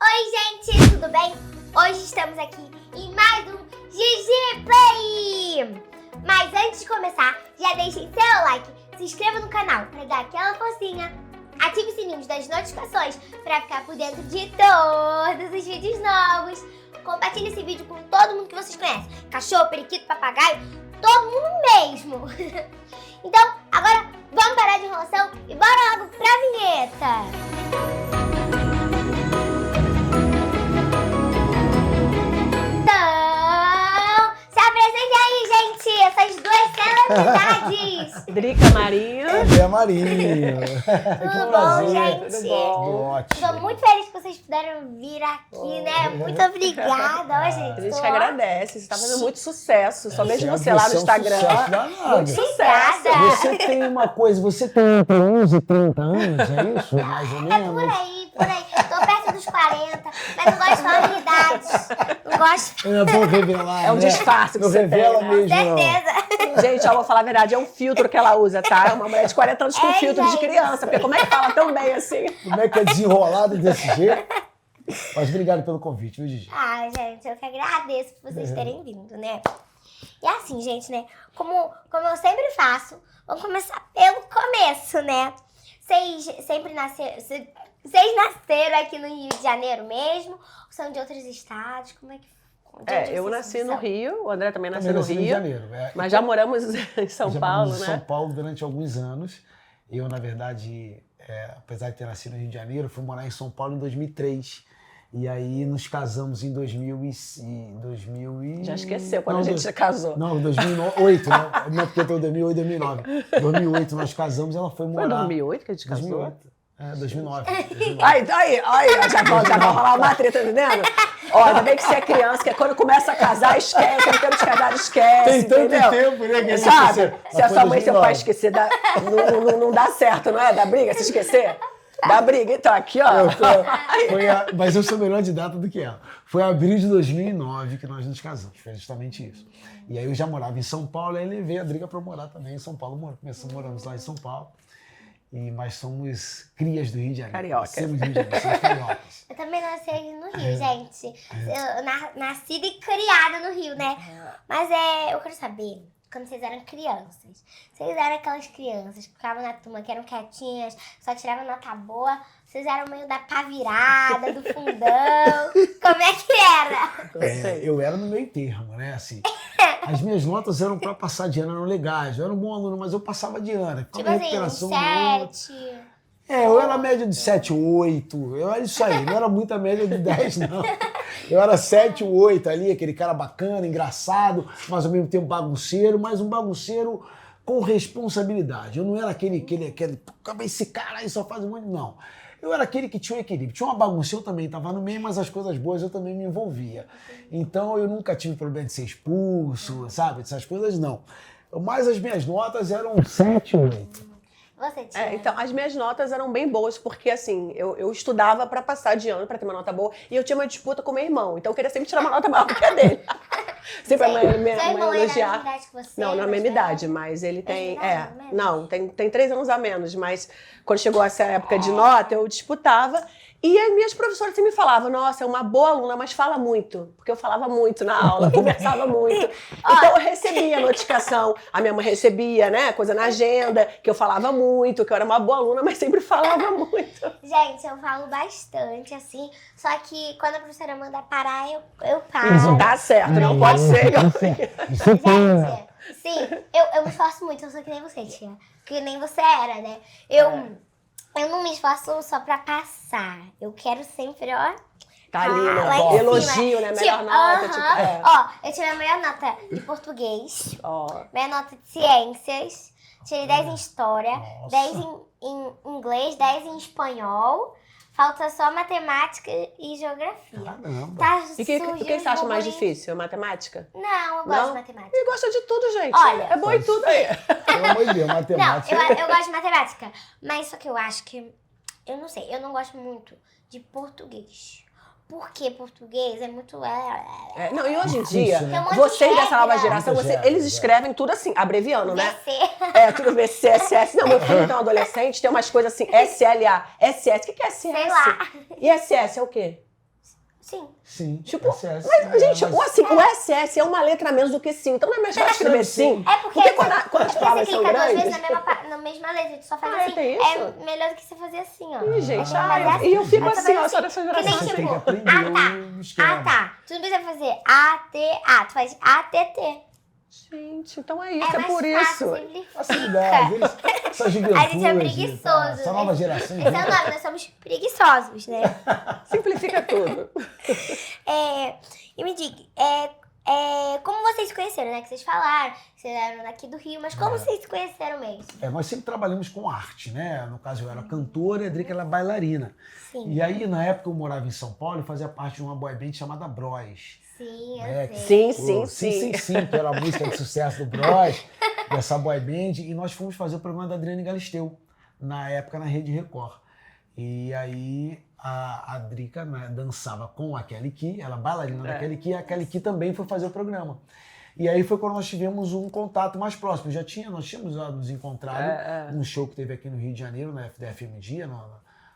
Oi, gente, tudo bem? Hoje estamos aqui em mais um GG Play! Mas antes de começar, já deixem seu like, se inscreva no canal para dar aquela forcinha, ative o sininho das notificações para ficar por dentro de todos os vídeos novos. Compartilhe esse vídeo com todo mundo que vocês conhecem. Cachorro, periquito, papagaio, todo mundo mesmo. Então, agora vamos parar de enrolação e bora logo pra vinheta. Então, se apresente aí, gente, essas duas celebridades. Drica Marinho. André Marinho. Tudo bom, gente? Tudo bom? Ótimo. Estou muito feliz que vocês puderam vir aqui, né? Muito obrigada, ó, gente. A gente Tô- que agradece, você tá fazendo muito sucesso. Só vejo É, você lá no é um Instagram. sucesso danado. Muito sucesso. Obrigada. Você tem uma coisa, você tem entre 11 e 30 anos, é isso? Mais ou É menos? por aí, por aí. Tô perto dos 40, mas não gosto de falar minha idade. Não gosto, É bom revelar, É um né? disfarce que Não você revela tem, né? mesmo, não. certeza. Gente, ó, vou falar a verdade, é um filtro que ela usa, tá? É uma mulher de 40 anos com É, filtro de gente. criança. Porque como é que fala tão bem assim? Como é que é desenrolado desse jeito? Mas obrigado pelo convite, viu, Gigi? Ah, gente, eu que agradeço por vocês terem vindo, né? E assim, gente, né? Como eu sempre faço, vamos começar pelo começo, né? Vocês sempre nasceram... Vocês nasceram aqui no Rio de Janeiro mesmo? Ou são de outros estados? Como é que... de onde Eu vocês nasci no são? Rio, o André também nasceu Também no nasci no Rio. Rio de Janeiro. Mas já moramos em São Já Paulo, moramos em né? São Paulo durante alguns anos. Eu, na verdade, apesar de ter nascido no Rio de Janeiro, fui morar em São Paulo em 2003. E aí nos casamos em 2000 e... Já esqueceu quando Não, a gente se casou. Não, 2008, né? Não, porque eu tô em 2008, 2009. 2008 nós casamos, ela foi Foi morar... em 2008 que a gente casou? 2008. 2009. Aí, já vou falar uma treta, tá entendendo? Ó, ainda bem que você é criança, que quando começa a casar, esquece, no tempo de casar, esquece, Tem tanto entendeu? tempo, né, que você Sabe? esqueceu. Se a Mas sua foi mãe e seu pai 2009. esquecer, não dá certo, não é? Da briga, se esquecer? Da briga, então, aqui, ó. Mas eu sou melhor de data do que ela. Foi em abril de 2009 que nós nos casamos, foi justamente isso. E aí eu já morava em São Paulo, aí levei a Drica para morar também em São Paulo. Moramos lá em São Paulo. Mas somos crias do Rio de Janeiro. Carioca. Nascemos no Rio de Janeiro, somos cariocas. Eu também nasci aí no Rio, gente. Eu nascida e criada no Rio, né? Mas eu quero saber, quando vocês eram crianças, vocês eram aquelas crianças que ficavam na turma, que eram quietinhas, só tiravam nota boa, vocês eram meio da pá virada, do fundão, como é que era? Eu era no meio termo, né? Assim, as minhas notas eram para passar de ano, eram legais. Eu era um bom aluno, mas eu passava de ano. Tipo Ficava em assim, recuperação no 7... eu era média de 7, 8. Eu era isso aí, não era muita média de 10, não. Eu era 7, 8 ali, aquele cara bacana, engraçado, mas ao mesmo tempo bagunceiro, mas um bagunceiro com responsabilidade. Eu não era aquele esse cara aí só faz um monte, não. Eu era aquele que tinha um equilíbrio. Tinha uma bagunça, eu também estava no meio, mas as coisas boas eu também me envolvia. Então eu nunca tive problema de ser expulso, sabe? Essas coisas não. Mas as minhas notas eram 7, 8. Você tinha? Então, as minhas notas eram bem boas, porque assim, eu estudava pra passar de ano, pra ter uma nota boa, e eu tinha uma disputa com meu irmão, então eu queria sempre tirar uma nota maior do que a dele. Sempre a mãe Seu irmão é da mesma elogiar. idade que você? Não, na mais mesma velho? idade, mas ele tem. Mesma idade, menos? Não, tem 3 anos a menos, mas quando chegou essa época de nota, eu disputava. E as minhas professoras sempre me falavam, nossa, é uma boa aluna, mas fala muito. Porque eu falava muito na aula, conversava muito. Então eu recebia notificação, a minha mãe recebia, né, coisa na agenda, que eu falava muito, que eu era uma boa aluna, mas sempre falava muito. Gente, eu falo bastante, assim, só que quando a professora manda parar, eu paro. Isso não tá certo, não pode ser. Gente, sim, eu me esforço muito, eu sou que nem você, tia. Que nem você era, né? Eu não me esforço só pra passar. Eu quero sempre, ó... Tá ali, lá né? em Elogio, cima. né? Melhor nota, tipo, Ó, eu tirei a melhor nota de português, Ó. melhor nota de ciências, tirei 10 em história, Nossa. 10 em inglês, 10 em espanhol, falta só matemática e geografia. Caramba. Tá E o que você acha mais burburinho. difícil? Matemática? Não, eu gosto Não? de matemática. Ele gosta de tudo, gente. Olha. É bom em tudo aí. Pelo amor de Deus, Não, matemática. eu gosto de matemática, mas só que eu acho que, eu não sei, eu não gosto muito de português. Porque português é muito... Não, e hoje em Difícil, dia, né? Tem um monte de vocês dessa nova regra. geração, Muitas eles regras, escrevem tudo assim, abreviando, né? VC. Tudo VC, SS. Não, meu filho tem um adolescente, tem umas coisas assim, SLA, SS. O que é SS? Sei lá. E SS é o quê? Sim. Sim. Tipo, SS, mas, gente, o SS é uma letra a menos do que sim. Então não é mais fácil escrever sim. É porque quando as palavras você são clica duas vezes grandes... na mesma letra, tu só faz Ah, assim. tem isso? É melhor do que você fazer assim, ó. Ih, gente, Mas e eu fico Mas assim, ó, também só dessa que nem geração. Você tem tipo, que aprender o esquema. Ah, tá. Tu não precisa fazer A-T-A, tu faz A-T-T. Gente, então é isso, é mais por fácil, isso. simplifica. Facilidade. Essa juventude. A gente é preguiçoso, Essa né? nova geração. Esse é o nome, nós somos preguiçosos, né? Simplifica tudo. E me diga, como vocês se conheceram, né? Que vocês falaram, que vocês eram daqui do Rio, mas como vocês se conheceram mesmo? Nós sempre trabalhamos com arte, né? No caso, eu era cantora e a Drica era bailarina. Sim. E aí, na época, eu morava em São Paulo e fazia parte de uma boy band chamada Bros. Sim, É, eu sei. Sim. Que era a música de sucesso do Bros, dessa boy band. E nós fomos fazer o programa da Adriane Galisteu, na época na Rede Record. E aí a Drica, né, dançava com a Kelly Key, ela bailarina da Kelly Key, e a Kelly Key também foi fazer o programa. E aí foi quando nós tivemos um contato mais próximo. Nós tínhamos nos encontrado num show que teve aqui no Rio de Janeiro, na FDFM Dia,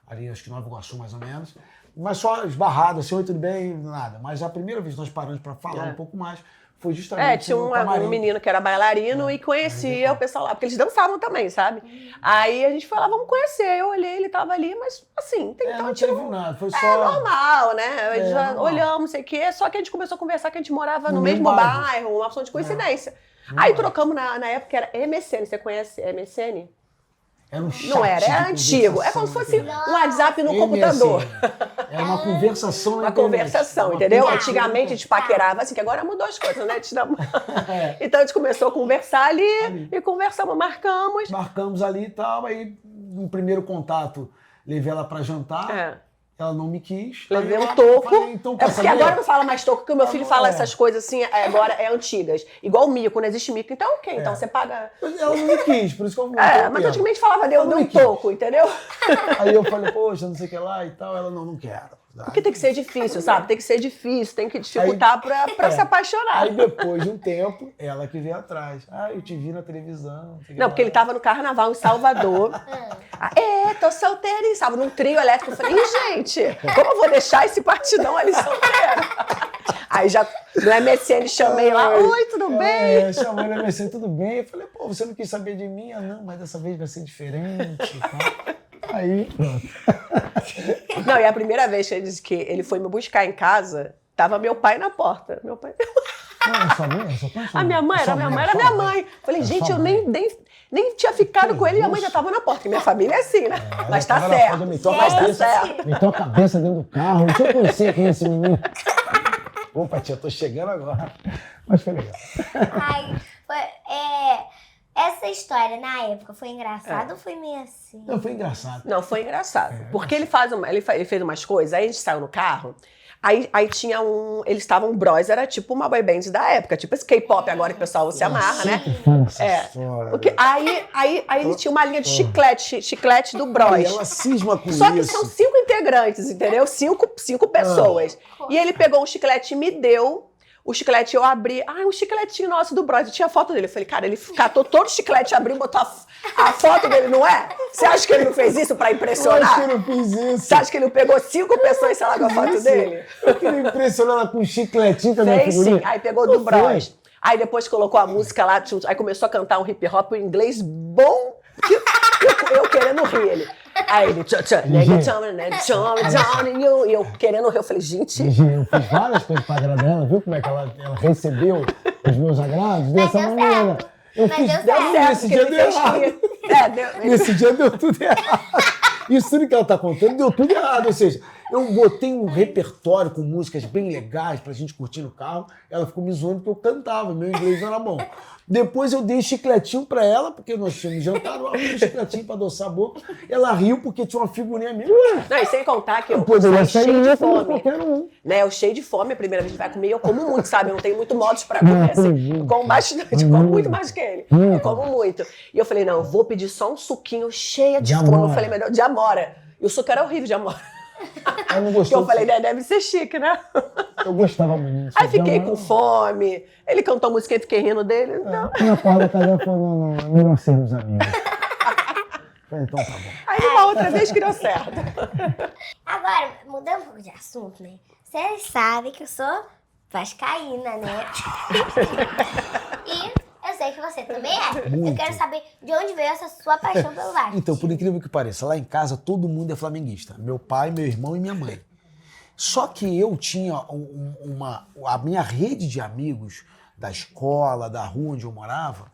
ali acho que Nova Iguaçu mais ou menos. Mas só esbarrado, assim, oi, tudo bem, nada. Mas a primeira vez que nós paramos para falar um pouco mais foi justamente Tinha no um camarim. menino que era bailarino e conhecia o pessoal lá, porque eles dançavam também, sabe? Aí a gente foi lá, vamos conhecer. Eu olhei, ele tava ali, mas assim, Não teve nada, foi só... É normal, né? Já normal. olhamos, não sei o quê, só que a gente começou a conversar que a gente morava no No mesmo mesmo bairro, uma opção de coincidência. Aí trocamos na época, era MSN, você conhece MSN? Era um chat Não era, de era antigo. É como se fosse conversação, um WhatsApp no MSN. computador. Era uma conversação na Uma internet. conversação, Uma entendeu? conversação. Antigamente a gente paquerava assim, que agora mudou as coisas, né? É. Então a gente começou a conversar ali e conversamos, marcamos. Marcamos ali e tal, aí no primeiro contato levei ela pra jantar, ela não me quis. Levei Aí um eu toco. falei, então, É porque agora não fala mais toco, porque o meu filho fala é. essas coisas assim, agora é antigas. Igual o mico, não existe mico. Então ok, então você paga... Ela não me quis, por isso que eu mas antigamente falava, deu um toco, entendeu? Aí eu falei, poxa, não sei o que lá e tal, ela não quero. Porque tem que ser difícil, sabe? Tem que ser difícil, tem que dificultar pra se apaixonar. Aí depois de um tempo, ela que veio atrás. Eu te vi na televisão. Não, porque ele tava no carnaval em Salvador. Tô solteira em Salvador, num trio elétrico. Eu falei, gente, como eu vou deixar esse partidão ali solteiro? Aí já no MSN chamei lá, oi, tudo bem? Chamei no MSN, tudo bem? Eu falei, pô, você não quis saber de mim? Não, mas dessa vez vai ser diferente e tal. Aí, pronto. Não, e a primeira vez que ele disse que ele foi me buscar em casa, tava meu pai na porta. Meu pai... Não, sua mãe? Sua pai? A minha mãe, era minha mãe. Falei, gente, eu nem tinha ficado com ele e minha mãe já tava na porta. E minha família é assim, né? Mas tá certo. Mas tá certo. Meteu a cabeça dentro do carro. Deixa eu conhecer quem é esse menino. Opa, tia, tô chegando agora. Mas foi legal. Essa história, na época, foi engraçada ou foi meio assim? Não, foi engraçado. Não, foi engraçado. Porque ele fez umas coisas, aí a gente saiu no carro, aí tinha eles estavam Bros, era tipo uma boy band da época, tipo esse K-pop agora que o pessoal se amarra, né? Porque aí ele tinha uma linha de chiclete do Bros. E ela cisma com Só isso. que são 5 integrantes, entendeu? 5 pessoas. E ele pegou um chiclete e me deu. O chiclete eu abri. Um chicletinho nosso do Bros. Eu tinha foto dele. Eu falei, cara, ele catou todo o chiclete, abriu e botou a foto dele, não é? Você acha que ele não fez isso pra impressionar? Eu acho que eu não fiz isso. Você acha que ele não pegou 5 pessoas, sei lá, com a foto dele? Eu queria impressionar ela com um chicletinho também. Fez sim. Aí pegou do Bros. Aí depois colocou a música lá, aí começou a cantar um hip hop em inglês bom. Eu querendo rir ele. Aí ele, e eu querendo rir, eu falei, gente... Eu fiz várias coisas pra agradar ela, viu como é que ela recebeu os meus agrados dessa maneira. Eu fiz, deu certo. Nesse dia deu errado. Nesse dia deu tudo errado. Isso tudo que ela tá contando deu tudo errado, ou seja, eu botei um repertório com músicas bem legais pra gente curtir no carro, ela ficou me zoando porque eu cantava, meu inglês não era bom. Depois eu dei chicletinho pra ela, porque nós tínhamos jantado, eu abri um chicletinho pra adoçar a boca. Ela riu porque tinha uma figurinha minha. Não, e sem contar que eu poderia saí cheio de fome. Qualquer um. Né, eu cheio de fome, a primeira vez que vai comer, eu como muito, sabe? Eu não tenho muito modos pra comer, assim. Eu como bastante, eu como muito mais que ele. Eu como muito. E eu falei, não, eu vou pedir só um suquinho cheio de fome. Eu falei, melhor, de amora. E o suco era horrível de amora. Eu não gostei. Eu falei, deve ser chique, né? Eu gostava muito. Aí fiquei com fome. Ele cantou música e fiquei rindo dele. Não. Minha porta da casa foi melhor sermos amigos. Falei, então tá bom. Aí uma outra vez que deu certo. Agora, mudando um pouco de assunto, né? Vocês sabem que eu sou vascaína, né? E eu sei que você também é. Eu Muito. quero saber de onde veio essa sua paixão pelo Vasco. Então, por incrível que pareça, lá em casa todo mundo é flamenguista. Meu pai, meu irmão e minha mãe. Só que eu tinha a minha rede de amigos da escola, da rua onde eu morava,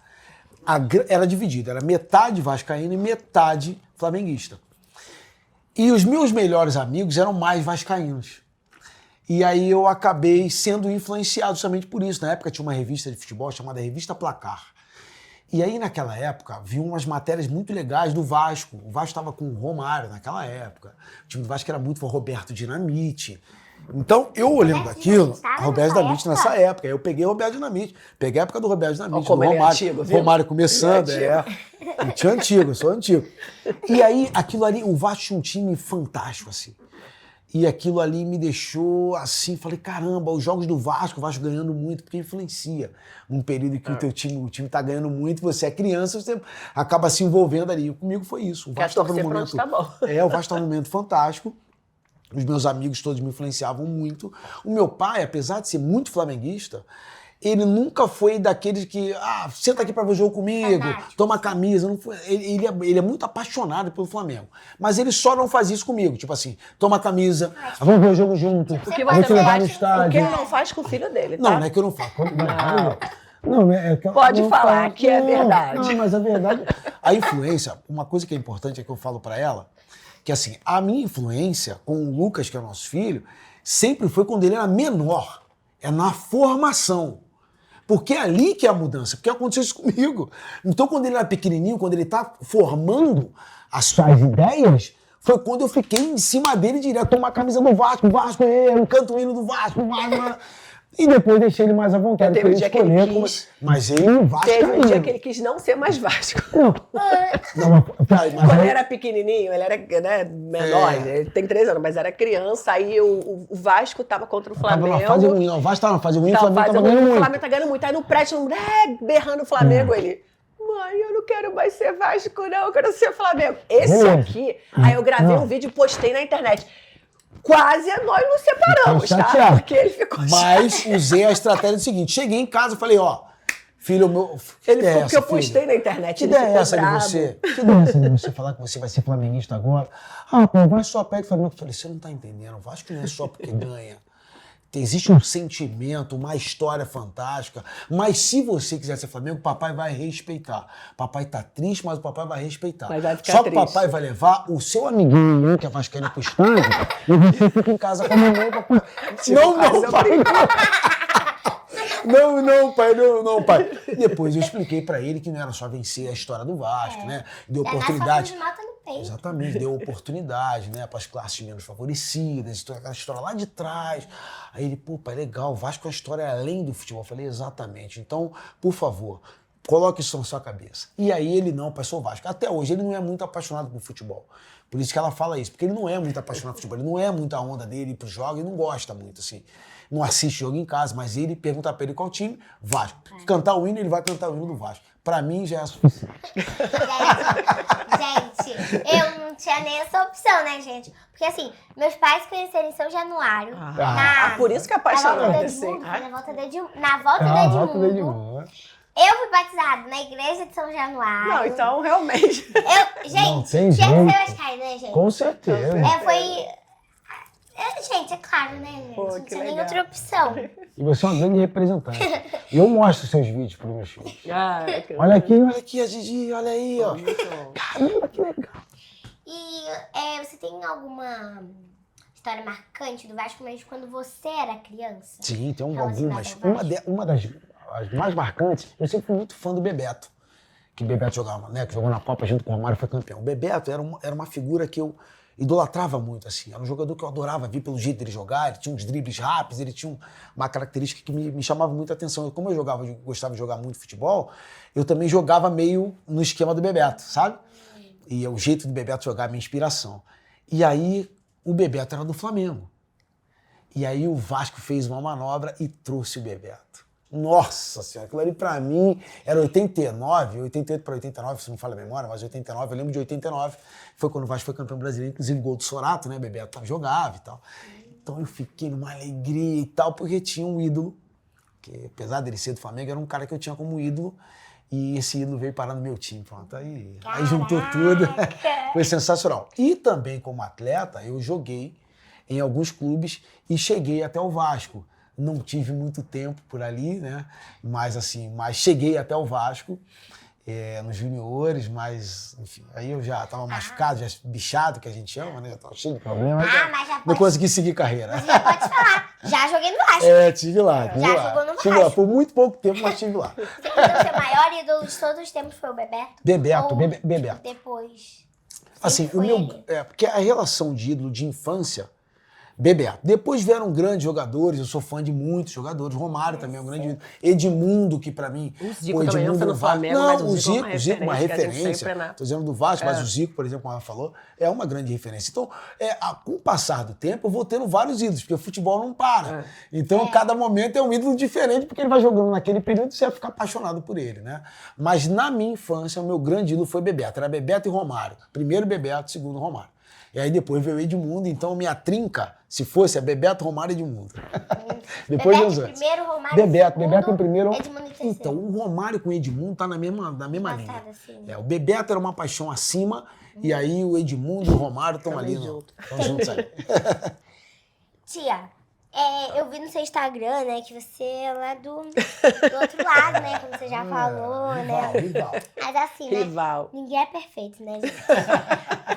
era dividida. Era metade vascaíno e metade flamenguista. E os meus melhores amigos eram mais vascaínos. E aí eu acabei sendo influenciado justamente por isso. Na época tinha uma revista de futebol chamada Revista Placar. E aí naquela época vi umas matérias muito legais do Vasco. O Vasco estava com o Romário naquela época. O time do Vasco era muito, foi Roberto Dinamite. Então eu olhando aquilo, Roberto Dinamite nessa época. Eu peguei o Roberto Dinamite. Peguei a época do Roberto Dinamite, Como do ele é Romário. antigo, viu? Romário começando, Ele é Eu tinha antigo, eu sou antigo. E aí aquilo ali, o Vasco tinha um time fantástico assim. E aquilo ali me deixou assim, falei, caramba, os jogos do Vasco, o Vasco ganhando muito, porque influencia. Num período que o time tá ganhando muito, você é criança, você acaba se envolvendo ali. Comigo foi isso. O Quer Vasco tava torcer num pra momento, onde tá bom. o Vasco tava num momento fantástico. Os meus amigos todos me influenciavam muito. O meu pai, apesar de ser muito flamenguista, ele nunca foi daqueles que, senta aqui pra ver o jogo comigo, Fanático. toma a camisa. Não foi, ele é muito apaixonado pelo Flamengo. Mas ele só não faz isso comigo. Tipo assim, toma a camisa, vamos ver o jogo junto. O que vou você te levar no faz, o estádio. que ele não faz com o filho dele, tá? Não, não é que eu não faço. Não, é que eu Pode não falar falo. que é verdade. Não, mas a verdade... A influência, uma coisa que é importante é que eu falo pra ela, que assim, a minha influência com o Lucas, que é o nosso filho, sempre foi quando ele era menor. É na formação. Porque é ali que é a mudança. Porque aconteceu isso comigo. Então, quando ele era pequenininho, quando ele tá formando as suas ideias, foi quando eu fiquei em cima dele direto, tomar a camisa do Vasco, Vasco é eu, canto o hino do Vasco, Vasco. E depois deixei ele mais à vontade. Teve um dia que ele quis. Mas ele Vasco Teve um dia que ele quis não ser mais Vasco. Mas Quando ele era pequenininho, ele era menor, ele tem 3 anos, mas era criança, aí o Vasco tava contra o Flamengo. Tava na fase ruim, o Vasco tava na fase ruim, o Tava Flamengo fazendo tava ganhando o muito. Flamengo tá ganhando muito. Aí no prédio, berrando o Flamengo, ele... Mãe, eu não quero mais ser Vasco, não, eu quero ser Flamengo. Esse aqui, aí eu gravei um vídeo e postei na internet. Quase nós nos separamos, Ficou tá? chateado. Porque ele ficou Mas usei a estratégia do seguinte, cheguei em casa e falei, filho meu... Que Ele ideia ficou, é porque essa, eu postei filho? na internet. Que ele ideia é ficou essa de bravo. você? Que ideia é essa de você falar que você vai ser flamenguista agora? Pô, vai só pega o Flamengo. Eu falei, você não tá entendendo, o Vasco não é só porque ganha. Existe um sentimento, uma história fantástica, mas se você quiser ser Flamengo, o papai vai respeitar. Papai tá triste, mas o papai vai respeitar. Mas vai ficar Só que o triste. papai vai levar o seu amiguinho, que é vascaíno, pro estádio, e você fica em casa com a mamãe. Papai. Não, pai, não. Não, pai. Depois eu expliquei pra ele que não era só vencer a história do Vasco, né? Deu oportunidade. De nota no peito. Exatamente, deu oportunidade, né, para as classes menos favorecidas, aquela história lá de trás. Aí ele, pô, pai, legal, o Vasco é uma história além do futebol. Eu falei, exatamente. Então, por favor, coloque isso na sua cabeça. E aí ele não, pai, sou Vasco. Até hoje ele não é muito apaixonado por futebol. Por isso que ela fala isso, porque ele não é muito apaixonado por futebol, ele não é muito a onda dele ir pros jogos, ele não gosta muito, assim. Não assiste jogo em casa, mas ele pergunta pra ele qual time, Vasco. Cantar o hino, ele vai cantar o hino do Vasco. Pra mim já é suficiente. Gente, eu não tinha nem essa opção, né, gente? Porque assim, meus pais conheceram em São Januário. Por isso que é Na volta apaixonante, do assim. Edmundo, na volta do Edmundo. Eu fui batizada na igreja de São Januário. Não, então, realmente. Gente, tem tinha que jeito. ser vascaína, né, gente? Com certeza. Gente, é claro, né, gente? Pô, Não que tinha nem legal. outra opção. E você é uma grande representante. E eu mostro seus vídeos pros meus filhos. Olha Olha aqui a Gigi, olha aí, ó. Caramba, que legal. E você tem alguma história marcante do Vasco, mas quando você era criança? Sim, tem Relacionada algumas. ao Vasco? Uma das as mais marcantes, eu sempre fui muito fã do Bebeto. Que Bebeto jogava, né? Que jogou na Copa junto com o Romário e foi campeão. O Bebeto era uma figura que eu idolatrava muito, assim. Era um jogador que eu adorava ver pelo jeito dele jogar, ele tinha uns dribles rápidos, ele tinha uma característica que me chamava muita atenção. Como eu gostava de jogar muito futebol, eu também jogava meio no esquema do Bebeto, sabe? E o jeito do Bebeto jogar é a minha inspiração. E aí, o Bebeto era do Flamengo. E aí o Vasco fez uma manobra e trouxe o Bebeto. Nossa senhora, aquilo ali pra mim era 89, 88 para 89, se não falha a memória, mas 89, eu lembro de 89, foi quando o Vasco foi campeão brasileiro, inclusive gol do Sorato, né, Bebeto jogava e tal. Então eu fiquei numa alegria e tal, porque tinha um ídolo, que apesar dele ser do Flamengo, era um cara que eu tinha como ídolo, e esse ídolo veio parar no meu time, pronto, aí juntou tudo, foi sensacional. E também como atleta, eu joguei em alguns clubes e cheguei até o Vasco. Não tive muito tempo por ali, né? Mas cheguei até o Vasco, nos juniores, mas, enfim, aí eu já estava machucado, já bichado, que a gente chama, né? Já estava cheio de problemas. Mas já não pode... consegui seguir carreira. Você já pode falar. Já joguei no Vasco. Tive lá. Já jogou no Tive lá, Vasco. por muito pouco tempo, mas tive lá. Então, seu maior ídolo de todos os tempos foi o Bebeto? Bebeto. Depois. Assim, foi ele? porque a relação de ídolo de infância, Bebeto. Depois vieram grandes jogadores, eu sou fã de muitos jogadores. Romário também é um grande ídolo. Edmundo, que pra mim... O Zico também não foi no Flamengo, mas o Zico é uma referência. Estou dizendo do Vasco, mas o Zico, por exemplo, como ela falou, é uma grande referência. Então, com o passar do tempo, eu vou tendo vários ídolos, porque o futebol não para. Então, cada momento é um ídolo diferente, porque ele vai jogando naquele período e você vai ficar apaixonado por ele, né? Mas na minha infância, o meu grande ídolo foi Bebeto. Era Bebeto e Romário. Primeiro Bebeto, segundo Romário. E aí depois veio o Edmundo, então minha trinca, se fosse, é Bebeto, Romário e Edmundo. Depois Bebeto Deus primeiro, Romário Bebeto em primeiro. Edmundo em terceiro. Então, o Romário com o Edmundo tá na mesma linha. Assim. O Bebeto era uma paixão acima, e aí o Edmundo e o Romário estão ali. Estão juntos aí. Tia, eu vi no seu Instagram, né, que você é lá do outro lado, né, como você já falou, né? Rival. Mas assim, né, Rival. ninguém é perfeito, né, gente?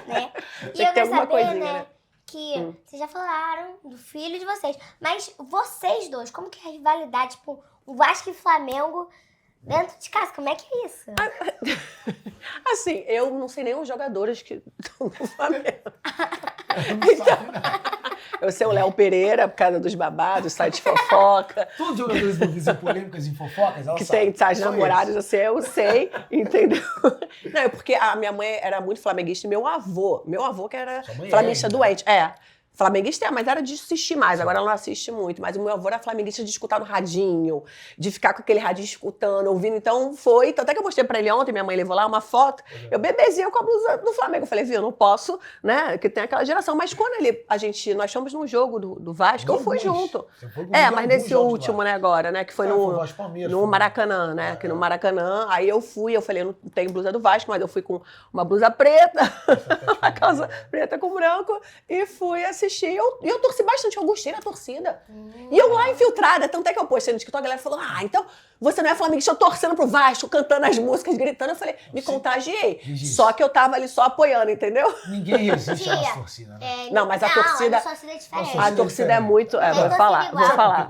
Né? E Tem eu que ter quero alguma saber, coisinha, né, né? que vocês já falaram do filho de vocês, mas vocês dois, como que é a rivalidade, tipo, o Vasco e Flamengo dentro de casa, como é que é isso? Assim, eu não sei nem os jogadores que estão no Flamengo. Eu sei o Léo Pereira, por causa dos babados, site fofoca. Todos os jogadores envolvidos em polêmicas e fofocas, ela Que sabe. tem as namoradas, assim, eu sei, entendeu? Não, é porque a minha mãe era muito flamenguista e meu avô que era flamenguista doente. Flamenguista mas era de assistir mais, agora ela não assiste muito. Mas o meu avô era flamenguista de escutar no radinho, de ficar com aquele radinho escutando, ouvindo. Então foi, até que eu mostrei pra ele ontem, minha mãe levou lá uma foto, eu bebezinha com a blusa do Flamengo. Eu falei, viu, eu não posso, né, que tem aquela geração. Mas quando nós fomos num jogo do Vasco, eu fui junto. Mas nesse último, né, agora, né, que foi no Maracanã, né, que no Maracanã. Aí eu falei, eu não tenho blusa do Vasco, mas eu fui com uma blusa preta, uma calça preta com branco, e fui assistir. E eu torci bastante, eu gostei da torcida. E eu lá infiltrada, tanto é que eu postei no TikTok, a galera falou, então você não é flamenguista, eu torcendo pro Vasco, cantando as músicas, gritando. Eu falei, me contagiei. Só que eu tava ali só apoiando, entendeu? Ninguém resiste à nossa torcida, né? Não, mas a torcida... A torcida é diferente. A torcida é muito...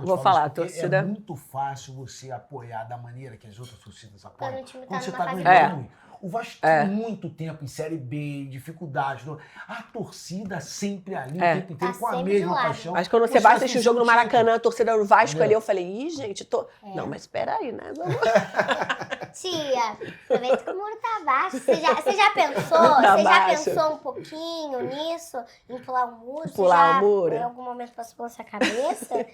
vou falar. A torcida... É muito fácil você apoiar da maneira que as outras torcidas apoiam. Quando o time tá Quando você numa tá fase ganhando ruim. O Vasco tem muito tempo em Série B, dificuldade. A torcida sempre ali, o tempo inteiro, com a mesma paixão. Mas quando você vai assistir o jogo no Maracanã, a torcida do Vasco ali, eu falei, gente, Não, mas peraí, né? Tia, aproveita que o muro tá baixo. Você já pensou um pouquinho nisso? Em pular o muro? Pular o muro? Em algum momento passou pela sua cabeça?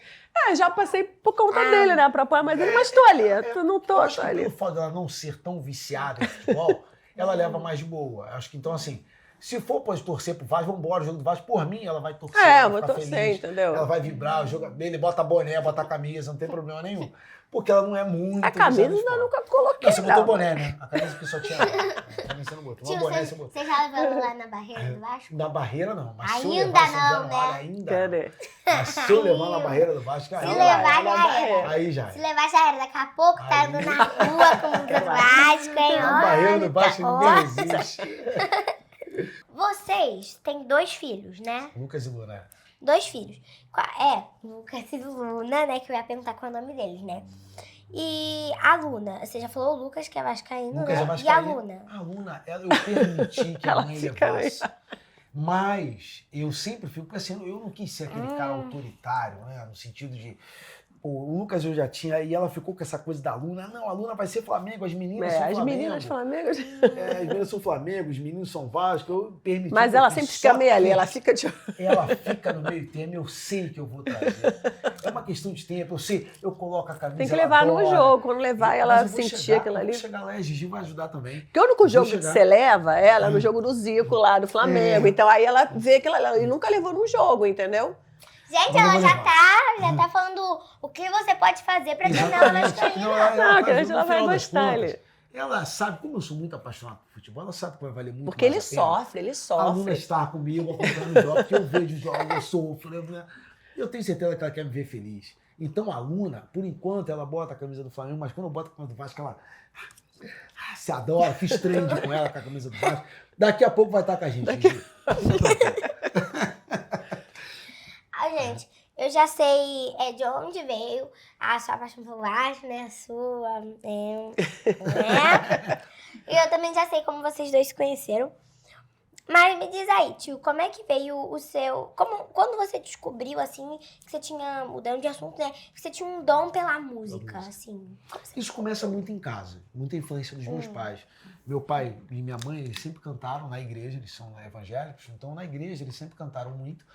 Já passei por conta dele, né? Pra apoiar mais ele, mas tô ali. Não tô acho que ali. pelo fato dela não ser tão viciada em futebol, ela leva mais de boa. Acho que então, assim, se for pra torcer pro Vasco, vambora, o jogo do Vasco, por mim, ela vai torcer. Eu vou torcer, feliz, entendeu? Ela vai vibrar, o jogo dele, bota boné, bota camisa, não tem problema nenhum. Porque ela não é muito... A camisa eu nunca coloquei, Você botou boné, né? A camisa que só tinha... A camisa você não botou. Tio, boné, você botou. você já levou lá na barreira do Vasco? Na barreira, não. Mas Ainda se eu levar, não, né? Ainda. Cadê? Mas se eu levar na barreira do Vasco, Se levar, já era. Aí já Se levar, já era. Daqui a pouco tá andando na rua com o do Vasco, hein? Na barreira do Vasco ninguém resiste. Vocês têm 2 filhos, né? Lucas e Luna. 2 filhos. Lucas e Luna, né? Que eu ia perguntar qual é o nome deles, né? E a Luna, você já falou o Lucas, que é vascaíno, Lucas né? é vascaíno. E a Luna? A Luna, eu permiti que a mãe levasse. Mas eu sempre fico, porque assim, eu não quis ser aquele cara autoritário, né? No sentido de O Lucas eu já tinha, e ela ficou com essa coisa da Luna. Não, a Luna vai ser Flamengo, as meninas são Flamengo. As meninas Flamengo. As meninas são Flamengo, os meninos são Vasco. Eu permiti. Mas ela sempre fica meio ali, ela fica de... Ela fica no meio termo, eu sei que eu vou trazer. É uma questão de tempo, eu sei, eu coloco a camisa. Tem que levar no jogo, quando levar ela sentir aquilo ali. Vou chegar lá e a Gigi vai ajudar também. Porque o único jogo que você leva ela é no jogo do Zico lá, do Flamengo. Então aí ela vê que ela nunca levou num jogo, entendeu? Gente, ela já tá falando o que você pode fazer pra treinar ela na escolinha. Não, que ela vai gostar. Ela sabe, como eu sou muito apaixonado por futebol, ela sabe que vai valer muito porque mais ele sofre, ele sofre. A Luna está comigo acompanhando jogos, porque eu vejo jogos, eu sofro. Eu tenho certeza que ela quer me ver feliz. Então a Luna, por enquanto, ela bota a camisa do Flamengo, mas quando eu boto a camisa do Vasco, ela se adora, fiz trend com ela com a camisa do Vasco. Daqui a pouco vai estar com a gente. Gente, eu já sei de onde veio a sua paixão por Vasco, né? A sua, né? E eu também já sei como vocês dois se conheceram. Mas me diz aí, tio, como é que veio o seu... Quando você descobriu, assim, que você tinha, mudando de assunto, né? Que você tinha um dom pela música, assim. Isso começa muito em casa, muita influência dos meus pais. Meu pai e minha mãe, eles sempre cantaram na igreja, eles são evangélicos, então na igreja eles sempre cantaram muito.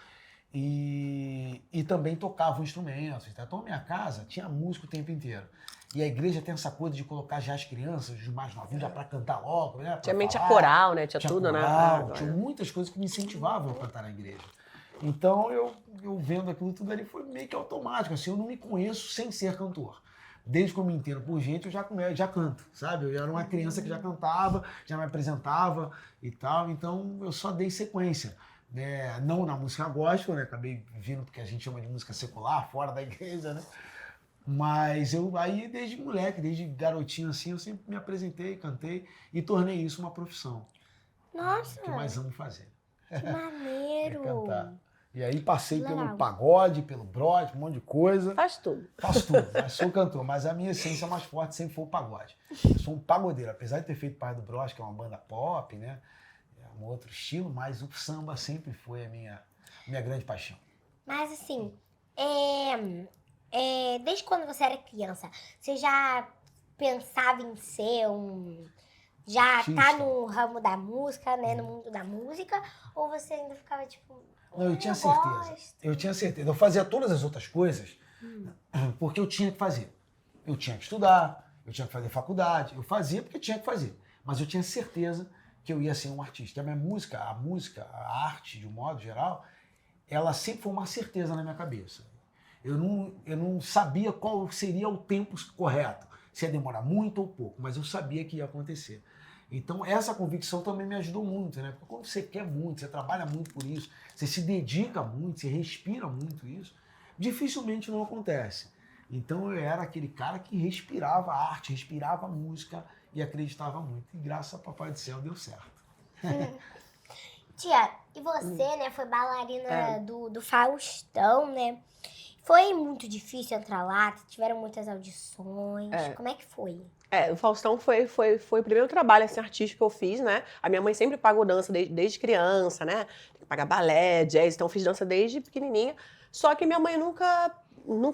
E também tocavam instrumentos. Então, a minha casa tinha música o tempo inteiro. E a igreja tem essa coisa de colocar já as crianças, os mais novinhos, já para cantar logo, né? Tinha mente a coral, né? Tinha tudo, coral, né? Tinha muitas coisas que me incentivavam a cantar na igreja. Então, eu vendo aquilo tudo ali, foi meio que automático. Assim, eu não me conheço sem ser cantor. Desde que eu me entendo por gente, eu já canto, sabe? Eu era uma criança que já cantava, já me apresentava e tal. Então, eu só dei sequência. Não na música gospel, né? Acabei vindo porque a gente chama de música secular, fora da igreja, né? Mas eu aí desde moleque, desde garotinho assim, eu sempre me apresentei, cantei e tornei isso uma profissão. Nossa! Que eu mais amo fazer. Que maneiro! Cantar. E aí passei Legal. pelo pagode, pelo brode, um monte de coisa. Faz tudo. Faço tudo, mas sou cantor. Mas a minha essência mais forte sempre foi o pagode. Eu sou um pagodeiro, apesar de ter feito parte do Brode, que é uma banda pop, né? Um outro estilo, mas o samba sempre foi a minha grande paixão. Mas assim, desde quando você era criança, você já pensava em ser já Artista. tá no ramo da música, né? No mundo da música? Ou você ainda ficava tipo... Não, eu tinha certeza. Gosto. Eu tinha certeza. Eu fazia todas as outras coisas porque eu tinha que fazer. Eu tinha que estudar, eu tinha que fazer faculdade. Eu fazia porque eu tinha que fazer. Mas eu tinha certeza que eu ia ser um artista. A minha música, a arte, de um modo geral, ela sempre foi uma certeza na minha cabeça. Eu não sabia qual seria o tempo correto, se ia demorar muito ou pouco, mas eu sabia que ia acontecer. Então, essa convicção também me ajudou muito, né? Porque quando você quer muito, você trabalha muito por isso, você se dedica muito, você respira muito isso, dificilmente não acontece. Então, eu era aquele cara que respirava arte, respirava música, e acreditava muito. E graças a Papai do Céu deu certo. Tia, e você, né, foi bailarina do Faustão, né? Foi muito difícil entrar lá? Tiveram muitas audições? Como é que foi? O Faustão foi o primeiro trabalho assim, artístico que eu fiz, né? A minha mãe sempre pagou dança desde criança, né? Tem que pagar balé, jazz, então eu fiz dança desde pequenininha. Só que minha mãe nunca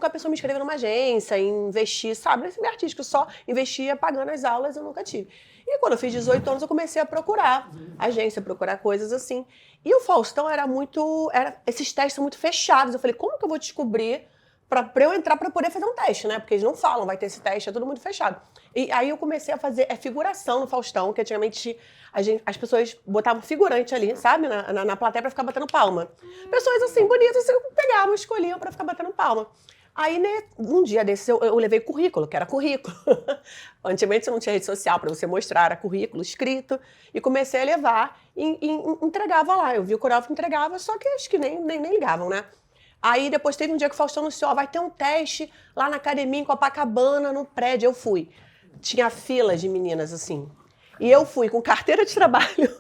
pensou em me inscrever numa agência, em investir, sabe? Esse meio artístico, só investia pagando as aulas, eu nunca tive. E quando eu fiz 18 anos, eu comecei a procurar agência, procurar coisas assim. E o Faustão esses testes são muito fechados. Eu falei, como que eu vou descobrir pra eu entrar pra poder fazer um teste, né? Porque eles não falam, vai ter esse teste, é tudo muito fechado. E aí eu comecei a fazer figuração no Faustão, que antigamente as pessoas botavam figurante ali, sabe? Na plateia pra ficar batendo palma. Pessoas assim, bonitas, eu pegava, escolhiam pra ficar batendo palma. Aí, né, um dia desses, eu levei currículo, que era currículo. Antigamente você não tinha rede social pra você mostrar, era currículo escrito. E comecei a levar e entregava lá. Eu vi o coreógrafo entregava, só que acho que nem ligavam, né? Aí depois teve um dia que o Faustão anunciou, vai ter um teste lá na academia em Copacabana, no prédio. Eu fui. Tinha filas de meninas, assim. E eu fui com carteira de trabalho.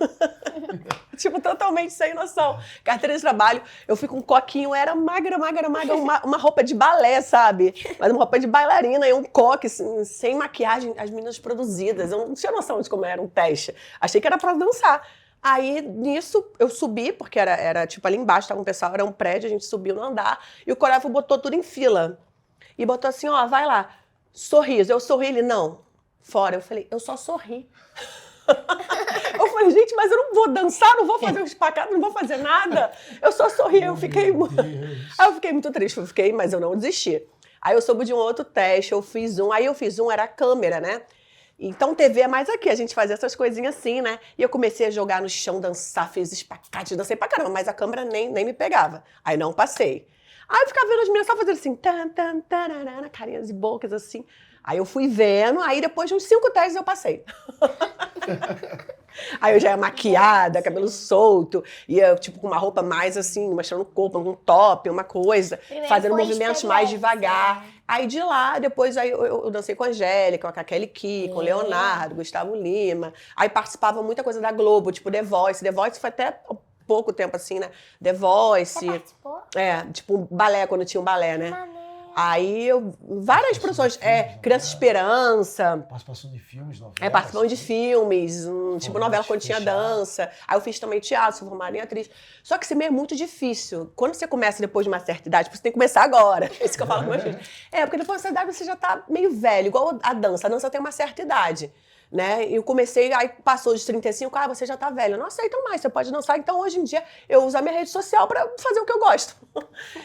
Tipo, totalmente sem noção. Carteira de trabalho. Eu fui com um coquinho, era magra, uma roupa de balé, sabe? Mas uma roupa de bailarina e um coque, assim, sem maquiagem, as meninas produzidas. Eu não tinha noção de como era um teste. Achei que era pra dançar. Aí, nisso, eu subi, porque era tipo ali embaixo, tava um pessoal, era um prédio, a gente subiu no andar, e o coreógrafo botou tudo em fila. e botou assim, ó, vai lá, sorriso. Eu sorri, ele, não, fora. Eu falei, eu só sorri. Eu falei, gente, mas eu não vou dançar, não vou fazer um espacate, não vou fazer nada. Eu só sorri, aí eu fiquei muito triste, mas eu não desisti. Aí eu soube de um outro teste, aí eu fiz um, era a câmera, né? Então TV é mais aqui, a gente fazia essas coisinhas assim, né? E eu comecei a jogar no chão, dançar, fiz espacate, dancei pra caramba, mas a câmera nem me pegava. Aí não passei. Aí eu ficava vendo as meninas só fazendo assim, carinhas e bocas assim. Aí eu fui vendo, aí depois de uns 5 testes eu passei. Aí eu já ia maquiada, cabelo solto, ia tipo com uma roupa mais assim, mostrando o corpo, um top, uma coisa, Primeiro fazendo foi movimentos mais experiência. devagar. Aí de lá, depois aí eu dancei com a Angélica, com a Kelly Key, com o Leonardo, Gustavo Lima. Aí participava muita coisa da Globo, tipo The Voice. The Voice foi até pouco tempo assim, né? The Voice. Você participou? Tipo balé, quando tinha um balé, né? Maneiro. Aí várias produções, Criança Esperança. Participação de filmes, novelas. Participando de filmes, tipo novela quando tinha fechado. dança. Aí eu fiz também teatro, sou formada em atriz. Só que esse meio é muito difícil. Quando você começa depois de uma certa idade, você tem que começar agora. É isso que eu falo com meus filhos. Porque depois dessa idade você já tá meio velho, igual a dança. A dança tem uma certa idade. Né? E eu comecei, aí passou de 35, você já tá velho. Não aceitam mais, você pode dançar. Então, hoje em dia, eu uso a minha rede social pra fazer o que eu gosto.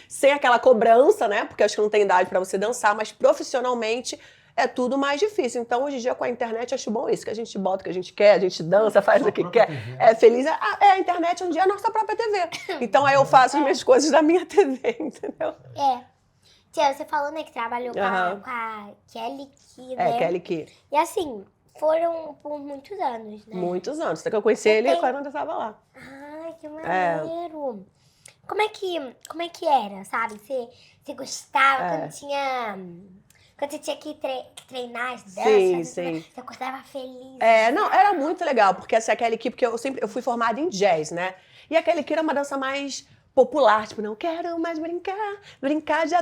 Sem aquela cobrança, né? Porque acho que não tem idade pra você dançar, mas profissionalmente é tudo mais difícil. Então, hoje em dia, com a internet, acho bom isso, que a gente bota o que a gente quer, a gente dança, faz o que quer. TV. É feliz. A internet um dia é a nossa própria TV. Então, aí eu faço as minhas coisas da minha TV, entendeu? Tia, você falou, né, que trabalhou com a Kelly Key, né? Kelly Key. E assim, foram por muitos anos, né? Muitos anos. Até que eu conheci ele quando eu estava lá. Ai, que maneiro. Como é que era, sabe? Você gostava quando tinha... Quando você tinha que treinar as danças, Sim. você acordava feliz. Não, era muito legal, porque essa Kelly Key, porque eu fui formada em jazz, né? E a Kelly Key era uma dança mais popular, tipo, não quero mais brincar de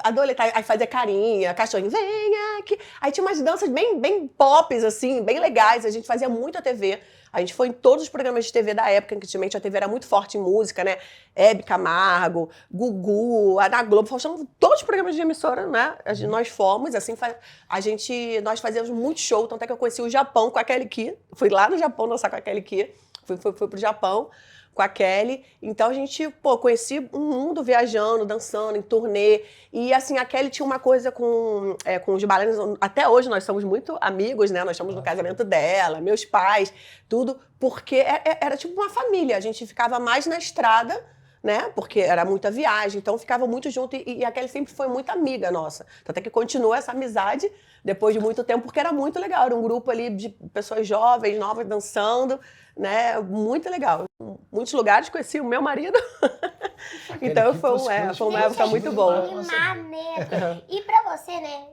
adolescente. Aí fazia carinha, cachorrinho, vem aqui. Aí tinha umas danças bem pops, assim, bem legais. A gente fazia muito a TV. A gente foi em todos os programas de TV da época, que antigamente a TV era muito forte em música, né? Hebe Camargo, Gugu, a da Globo, Faustão, todos os programas de emissora, né? Nós fomos, assim, nós fazíamos muito show, tanto é que eu conheci o Japão com a Kelly Key. Fui lá no Japão dançar com a Kelly Key, fui pro Japão com a Kelly. Então a gente, conheci um mundo viajando, dançando, em turnê. E assim, a Kelly tinha uma coisa com os bailarinos. Até hoje nós somos muito amigos, né? Nós estamos no casamento dela, meus pais, tudo, porque era tipo uma família. A gente ficava mais na estrada, né? Porque era muita viagem, então ficava muito junto. E a Kelly sempre foi muito amiga nossa. Tanto é que continuou essa amizade depois de muito tempo, porque era muito legal. Era um grupo ali de pessoas jovens, novas, dançando, né? Muito legal. Em muitos lugares conheci o meu marido. Então foi uma época muito boa. Que maneiro. E pra você, né?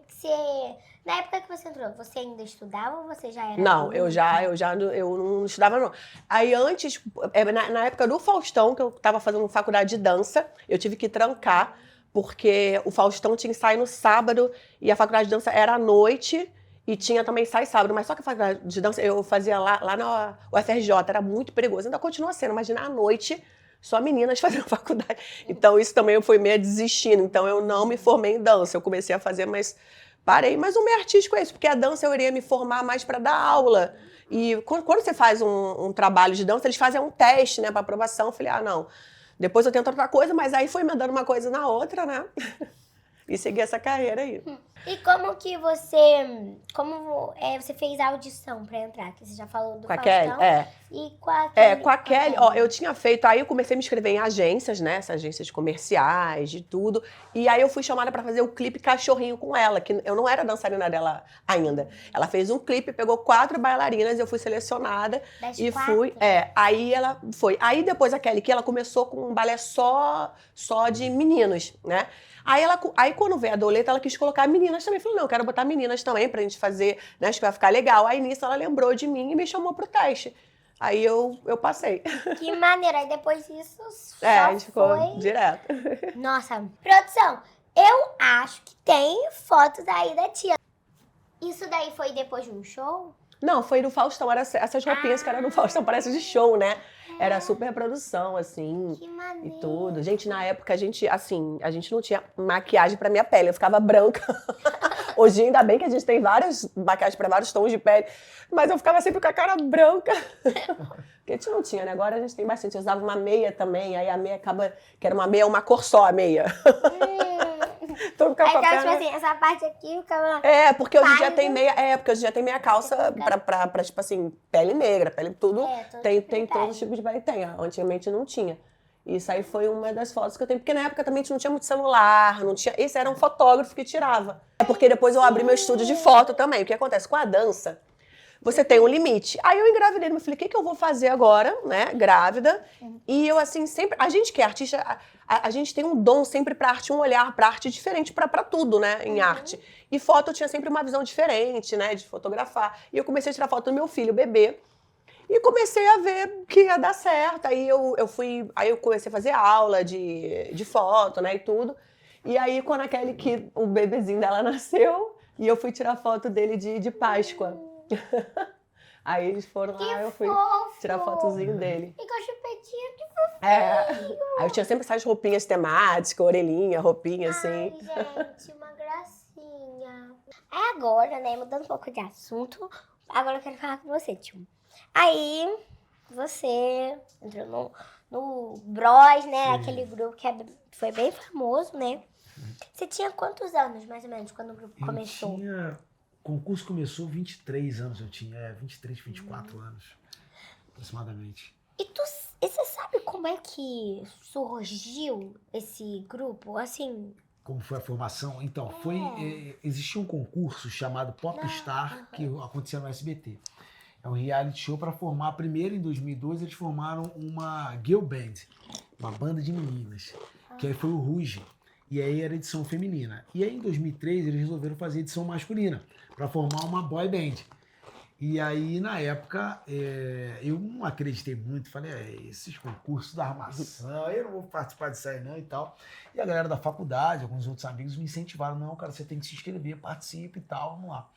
Na época que você entrou, você ainda estudava ou você já era? Não, eu não estudava, não. Aí antes, na época do Faustão, que eu estava fazendo faculdade de dança, eu tive que trancar, porque o Faustão tinha ensaio no sábado e a faculdade de dança era à noite e tinha também ensaio sábado. Mas só que a faculdade de dança eu fazia lá na UFRJ, era muito perigoso. Ainda continua sendo, imagina à noite, só meninas fazendo faculdade. Então isso também eu fui meio desistindo. Então eu não me formei em dança, eu comecei a fazer, mas parei. Mas o meio artístico é isso, porque a dança eu iria me formar mais para dar aula. E quando você faz um trabalho de dança, eles fazem um teste, né, para aprovação. Eu falei, não. Depois eu tento outra coisa, mas aí foi me dando uma coisa na outra, né? E segui essa carreira aí. E como que você fez a audição pra entrar? Que você já falou do Com a Faustão. Kelly, E com a Kelly. com a Kelly, eu tinha feito, aí eu comecei a me inscrever em agências, né? Essas agências comerciais, de tudo. E aí eu fui chamada pra fazer o clipe Cachorrinho com ela, que eu não era dançarina dela ainda. Ela fez um clipe, pegou 4 bailarinas, eu fui selecionada. Das E 4? fui, aí ela foi. Aí depois a Kelly, que ela começou com um balé só de meninos, né? Aí quando veio a Doleta, ela quis colocar meninas também. Eu falei, não, eu quero botar meninas também pra gente fazer, né? Acho que vai ficar legal. Aí nisso ela lembrou de mim e me chamou pro teste. Aí eu passei. Que maneiro. Aí depois disso A gente ficou foi... direto. Nossa. Produção, eu acho que tem fotos aí da tia. Isso daí foi depois de um show? Não, foi no Faustão. Era essas roupinhas que eram no Faustão, parece de show, né? Era super produção, assim. Que maneiro. E tudo. Gente, na época, a gente não tinha maquiagem pra minha pele. Eu ficava branca. Hoje, ainda bem que a gente tem várias maquiagens pra vários tons de pele. Mas eu ficava sempre com a cara branca. Porque a gente não tinha, né? Agora a gente tem bastante. Eu usava uma meia também. Aí a meia acaba... Que era uma meia, uma cor só, a meia. Então ficava com a Então, cara... tipo assim, essa parte aqui ficava... Porque hoje em dia Pálido. tem meia... porque hoje em dia tem meia calça pra tipo assim, pele negra, pele tudo. todo Tem tipo de todos os tipos de pele. Tem. Antigamente não tinha. Isso aí foi uma das fotos que eu tenho. Porque na época também a gente não tinha muito celular, não tinha... Esse era um fotógrafo que tirava. É porque depois eu abri meu estúdio de foto também. O que acontece? Com a dança, você tem um limite. Aí eu engravidei, eu falei, o que eu vou fazer agora, né, grávida? E eu, assim, sempre... A gente que é artista, a gente tem um dom sempre pra arte, um olhar pra arte diferente pra tudo, né, em arte. E foto eu tinha sempre uma visão diferente, né, de fotografar. E eu comecei a tirar foto do meu filho, bebê. E comecei a ver que ia dar certo. Aí eu comecei a fazer aula de foto, né, e tudo. E aí, quando o bebezinho dela nasceu, e eu fui tirar foto dele de Páscoa. Aí eles foram lá, eu fui fofo. tirar fotozinho dele. E com a chupetinha, que fofinho. Aí eu tinha sempre essas roupinhas temáticas, orelhinha, roupinha assim. Ai, gente, uma gracinha. Aí agora, né, mudando um pouco de assunto, agora eu quero falar com você, tio. Aí, você entrou no Bros, né, aquele grupo que foi bem famoso, né? Você tinha quantos anos, mais ou menos, quando o grupo começou? O concurso começou 23 anos, eu tinha 23, 24 anos, aproximadamente. E você sabe como é que surgiu esse grupo? Assim, Como foi a formação? Então, existia um concurso chamado Popstar, que acontecia no SBT. É um reality show para formar. Primeiro, em 2002, eles formaram uma girl band, uma banda de meninas, que aí foi o Ruge. E aí era edição feminina. E aí, em 2003, eles resolveram fazer edição masculina, para formar uma boy band. E aí, na época, eu não acreditei muito. Falei, esses concursos da armação, eu não vou participar disso aí não e tal. E a galera da faculdade, alguns outros amigos me incentivaram. Não, cara, você tem que se inscrever, participe e tal, vamos lá.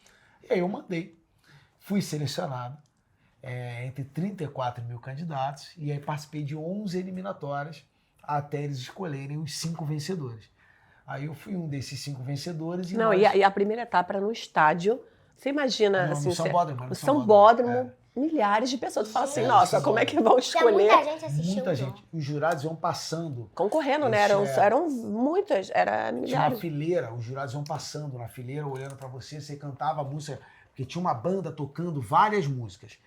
E aí eu mandei. Fui selecionado entre 34 mil candidatos. E aí participei de 11 eliminatórias até eles escolherem os 5 vencedores. Aí eu fui um desses 5 vencedores. E a primeira etapa era no estádio. Você imagina, assim... No São Bódromo. No São Bódromo, milhares de pessoas. Tu fala assim, nossa, como é que vão escolher? muita gente assistiu. Muita gente. Os jurados iam passando. Concorrendo, né? Eram muitas, era Tinha uma milhares. fileira, os jurados iam passando na fileira, olhando pra você cantava a música, porque tinha uma banda tocando várias músicas.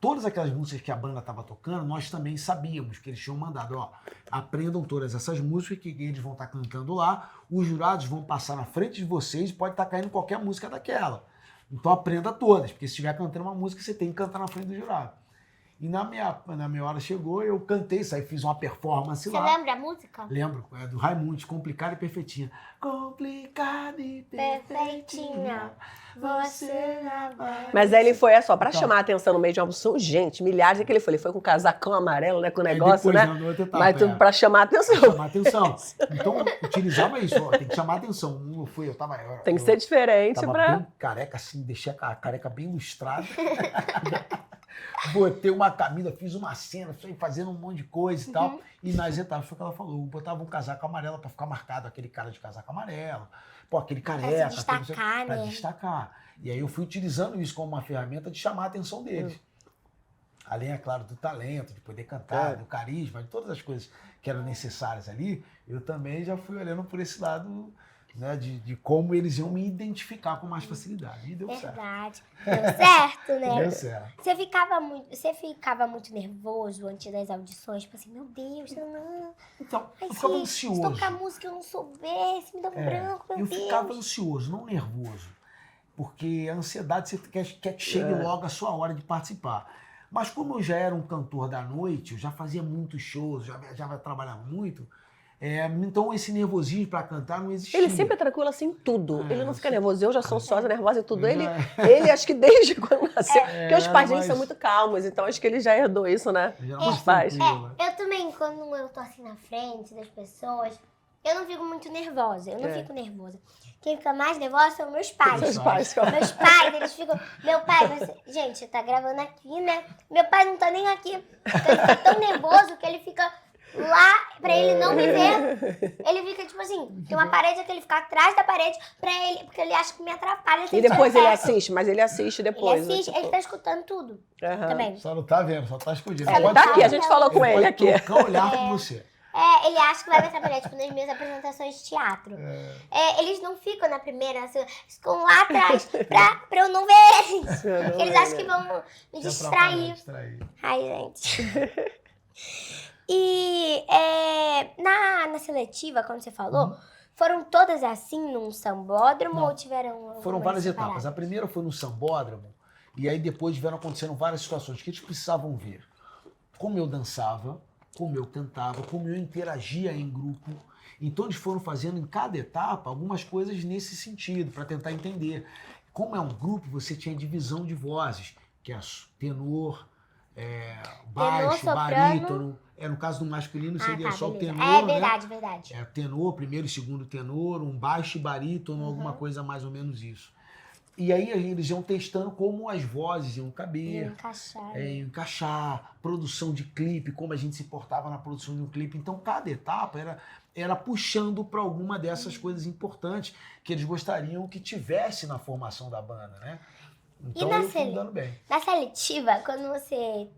Todas aquelas músicas que a banda estava tocando, nós também sabíamos que eles tinham mandado, aprendam todas essas músicas que eles vão estar cantando lá, os jurados vão passar na frente de vocês e pode estar caindo qualquer música daquela. Então aprenda todas, porque se estiver cantando uma música, você tem que cantar na frente do jurado. E na minha hora chegou, eu cantei isso aí, fiz uma performance lá. Você lembra a música? Lembro, é do Raimundos, Complicada e Perfeitinha. Complicada e perfeitinha, você já vai... Mas aí ele foi só pra Então. chamar a atenção no meio de uma opção, gente, milhares é que ele foi. Ele foi com casacão amarelo, né, com o negócio, depois, né? na outra etapa, Mas tudo pra chamar a atenção. Chamar atenção. Então, eu utilizava isso, tem que chamar a atenção. Não foi, Tem que ser diferente tava pra... bem careca, assim, deixei a careca bem lustrada. Botei uma camisa, fiz uma cena, fui fazendo um monte de coisa e tal. E nas etapas foi o que ela falou. Eu botava um casaco amarelo pra ficar marcado, aquele cara de casaco amarelo. Pô, aquele careca. destacar, pra né? destacar. E aí eu fui utilizando isso como uma ferramenta de chamar a atenção deles. Além, é claro, do talento, de poder cantar, do carisma, de todas as coisas que eram necessárias ali, eu também já fui olhando por esse lado, né, de como eles iam me identificar com mais facilidade. E deu certo. Verdade. Deu certo, né? Deu certo. Você ficava muito nervoso antes das audições? Tipo assim, meu Deus, não. Então, Ai, eu ficava se ansioso. tocar música eu não soubesse, me dá um branco, meu Eu Deus. ficava ansioso, não nervoso. Porque a ansiedade, você quer que chegue logo a sua hora de participar. Mas como eu já era um cantor da noite, eu já fazia muitos shows, já trabalhava muito, então esse nervosismo para cantar não existia. Ele sempre é tranquilo assim em tudo. Ele não fica nervoso. Eu já sou ansiosa, nervosa e tudo. Eu Ele acho que desde quando nasceu. Porque os pais dele mas- são muito calmos, então acho que ele já herdou isso, né? Eu já Os mais pais. tranquilo. Eu também, quando eu tô assim na frente das pessoas, eu não fico muito nervosa. Eu não fico nervosa. Quem fica mais nervosa são meus pais. Seus pais. Meus pais, eles ficam... Meu pai, gente, você tá gravando aqui, né? Meu pai não tá nem aqui. Então ele fica tão nervoso que ele fica lá pra ele não me ver. Ele fica, tipo assim, tem uma parede que ele fica atrás da parede pra ele, porque ele acha que me atrapalha. E depois ele assiste, mas ele assiste depois. Ele assiste, né? ele tá escutando tudo também. Só não tá vendo, só tá escondido. Ele tá aqui, a gente falou com ele aqui. Ele pode trocar olhar com você. Ele acha que vai me atrapalhar, tipo, nas minhas apresentações de teatro. Eles não ficam na primeira, assim, ficam lá atrás pra eu não ver eles. Eles acham que vão me distrair. Ai, gente. E na seletiva, quando você falou, foram todas assim num sambódromo ou tiveram... Foram várias etapas. A primeira foi no sambódromo e aí depois vieram acontecendo várias situações que eles precisavam ver. Como eu dançava, como eu cantava, como eu interagia em grupo. Então eles foram fazendo em cada etapa algumas coisas nesse sentido, para tentar entender. Como é um grupo, você tinha divisão de vozes, que é tenor, baixo, barítono. No caso do masculino seria só o tenor, É verdade, né? verdade. Tenor, primeiro e segundo tenor, um baixo e barítono, alguma coisa mais ou menos isso. E aí eles iam testando como as vozes iam caber, encaixar, produção de clipe, como a gente se portava na produção de um clipe. Então cada etapa era puxando para alguma dessas coisas importantes que eles gostariam que tivesse na formação da banda, né? Então eu fui dando bem. Na seletiva, quando você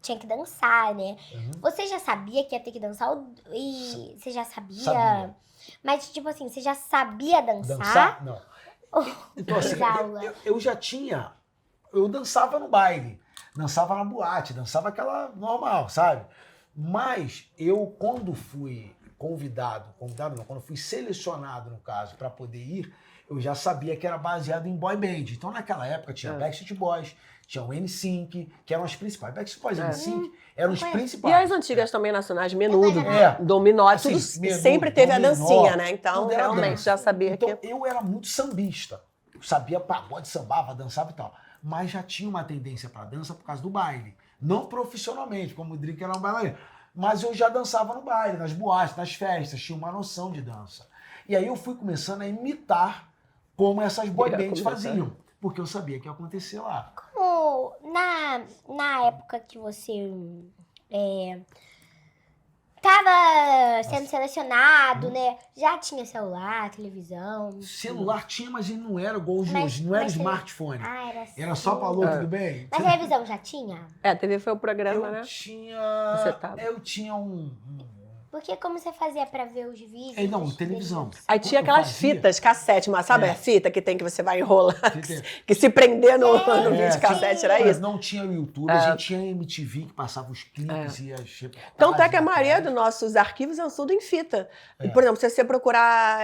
tinha que dançar, né? Você já sabia que ia ter que dançar? E você já sabia? Mas, tipo assim, você já sabia dançar? Dançar? Não. Então, assim, eu já tinha... Eu dançava no baile, dançava na boate, dançava aquela normal, sabe? Mas eu, quando fui quando fui selecionado, no caso, para poder ir, eu já sabia que era baseado em boy band. Então, naquela época, tinha Backstreet Boys, tinha o NSYNC, que eram as principais. Backstreet Boys e NSYNC eram os principais. E as antigas também nacionais, Menudo, É. Dominó, Assim, tudo Menudo, sempre teve a Dominó, dancinha, né? Então, tudo era realmente, dança. já sabia Então, que... eu era muito sambista. Eu sabia pagode, sambava, dançava e tal. Mas já tinha uma tendência para dança por causa do baile. Não profissionalmente, como o Drick era um bailarino. Mas eu já dançava no baile, nas boates, nas festas, tinha uma noção de dança. E aí eu fui começando a imitar como essas boy bands faziam. Porque eu sabia que ia acontecer lá. Como na época que você tava sendo selecionado, né? Já tinha celular, televisão. Celular tinha, mas ele não era igual os hoje, não era smartphone. Era assim. Era só pra alô, tudo bem? Na televisão já tinha? A TV foi o programa, né? Eu tinha um... Porque como você fazia pra ver os vídeos? Não, televisão. Aí tinha aquelas fitas, cassete, mas sabe a fita que tem que você vai enrolar, Fita. que se prender no vídeo cassete, era Mas isso. não tinha o YouTube, a gente tinha a MTV que passava os clipes e as reportagens. Tanto é que a maioria dos nossos arquivos são tudo em fita. E, por exemplo, se você procurar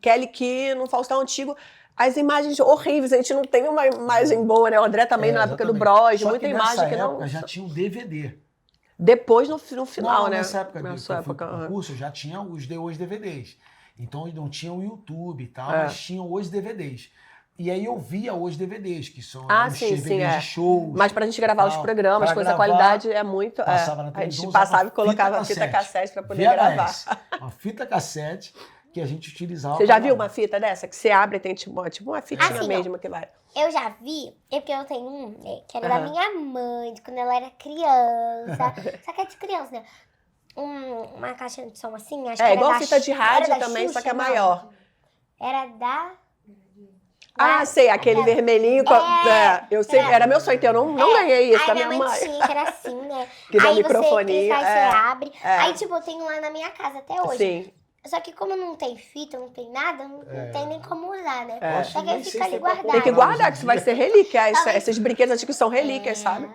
Kelly Key no Faustão Antigo, as imagens horríveis, a gente não tem uma imagem boa, né? O André também, na época do Bros, Só muita que imagem que nessa não... época já tinha o DVD. Depois, no final, né? Nessa época, na sua época. No curso, eu já tinha os DVDs. Então, não tinha o YouTube e tal, mas tinham os DVDs. E aí eu via os DVDs, que são os DVDs de shows. Mas pra gente gravar os programas, com essa qualidade, é muito... Passava na a gente televisão, passava e colocava a fita cassete pra poder gravar. Uma fita cassete que a gente utilizava. Você já viu uma fita dessa? Que você abre e tem tipo uma fitinha Assim, mesmo que vai... Eu já vi, porque eu tenho um, que era da minha mãe, de quando ela era criança. Só que é de criança, né? Uma caixa de som assim, acho que era igual fita de rádio era da também, Xuxa, só que é não. maior. Era da... Sei, aquele vermelhinho. Eu sei, era meu sonho, eu não ganhei isso da Aí minha mãe. tinha, que era assim, né? Que dá aí microfoninho, você clica, você abre. Aí, tipo, eu tenho lá na minha casa até hoje. Sim. Só que como não tem fita, não tem nada, não tem nem como usar, né? Só que nem aí sei fica se ali é pra guardado. Tem que guardar, que hoje isso em vai dia. ser relíquia. Esses brinquedos antigos são relíquias, sabe?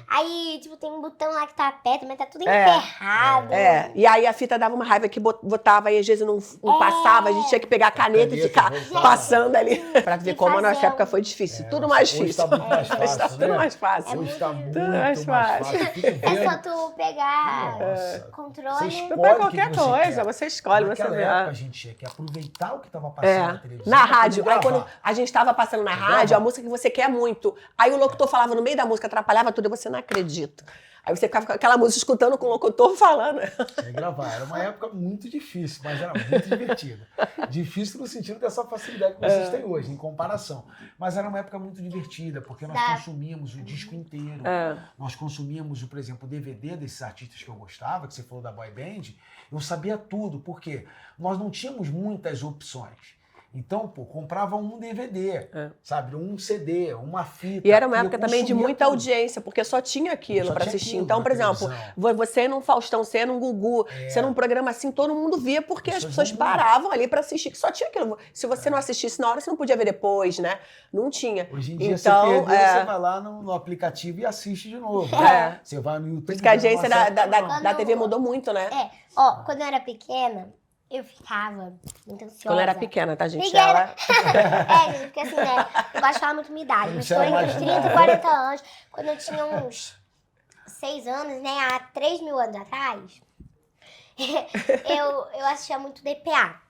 Aí, tipo, tem um botão lá que tá aperto, mas tá tudo emperrado. E aí a fita dava uma raiva que botava e às vezes não passava, a gente tinha que pegar a caneta e ficar passando ali. Pra ver como a nossa época foi difícil. Tudo mais Hoje difícil. tá muito mais Hoje tá fácil, tudo né? mais fácil. Hoje tá muito mais mais fácil. fácil. Fica É só vendo. tu pegar Nossa. controle. Você escolhe Pra o que qualquer que você coisa, quer. você escolhe, você Naquela vê. época, a gente tinha que aproveitar o que estava passando na televisão. Na pra rádio. poder Aí quando gravar. a gente tava passando na rádio, a música que você quer muito. Aí o locutor falava no meio da música, atrapalhava tudo, e você não acredita. Aí você ficava com aquela música escutando com o locutor falando. Sem gravar. Era uma época muito difícil, mas era muito divertida. Difícil no sentido dessa facilidade que vocês têm hoje, em comparação. Mas era uma época muito divertida, porque nós consumíamos o disco inteiro. Nós consumíamos, por exemplo, o DVD desses artistas que eu gostava, que você falou da boy band. Eu sabia tudo, porque nós não tínhamos muitas opções. Então, pô, comprava um DVD, sabe? Um CD, uma fita. E era uma época também de muita audiência, porque só tinha aquilo para assistir. Então, por exemplo, você num Faustão, você num Gugu, você num programa assim, todo mundo via, porque as pessoas paravam ali para assistir, que só tinha aquilo. Se você não assistisse na hora, você não podia ver depois, né? Não tinha. Hoje em dia, então, você perdeu, você vai lá no aplicativo e assiste de novo. Você vai no YouTube. Porque a agência da TV mudou muito, né? Quando eu era pequena, eu ficava muito ansiosa. Quando eu era pequena, tá, gente? Pequena. Gente, porque assim, né? Eu gosto de falar muito minha idade, mas foi entre os 30 e 40 anos. Quando eu tinha uns 6 anos, né? Há 3 mil anos atrás, eu assistia muito DPA.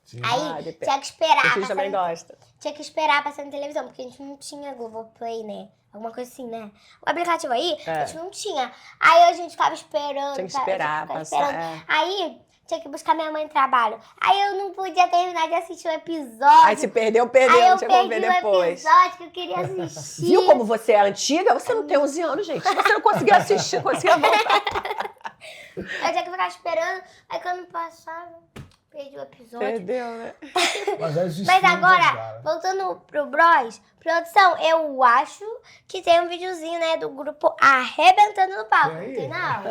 Sim. Aí DPA. tinha que esperar. A gente também gosta. Tinha que esperar passar na televisão, porque a gente não tinha Globoplay, né? Alguma coisa assim, né? O aplicativo aí, a gente não tinha. Aí a gente ficava esperando. Tinha que esperar passar. Aí tinha que buscar minha mãe no trabalho. Aí eu não podia terminar de assistir o episódio. Aí se perdeu, não tinha como ver depois. Episódio que eu queria assistir. Viu como você é antiga? Você não tem 11 anos, gente. Se você não conseguia assistir, conseguia voltar. Eu tinha que ficar esperando. Aí quando passava, perdi o episódio. Perdeu, né? Mas agora, voltando pro Bros, produção, eu acho que tem um videozinho, né, do grupo Arrebentando no Palco. Não tem, não?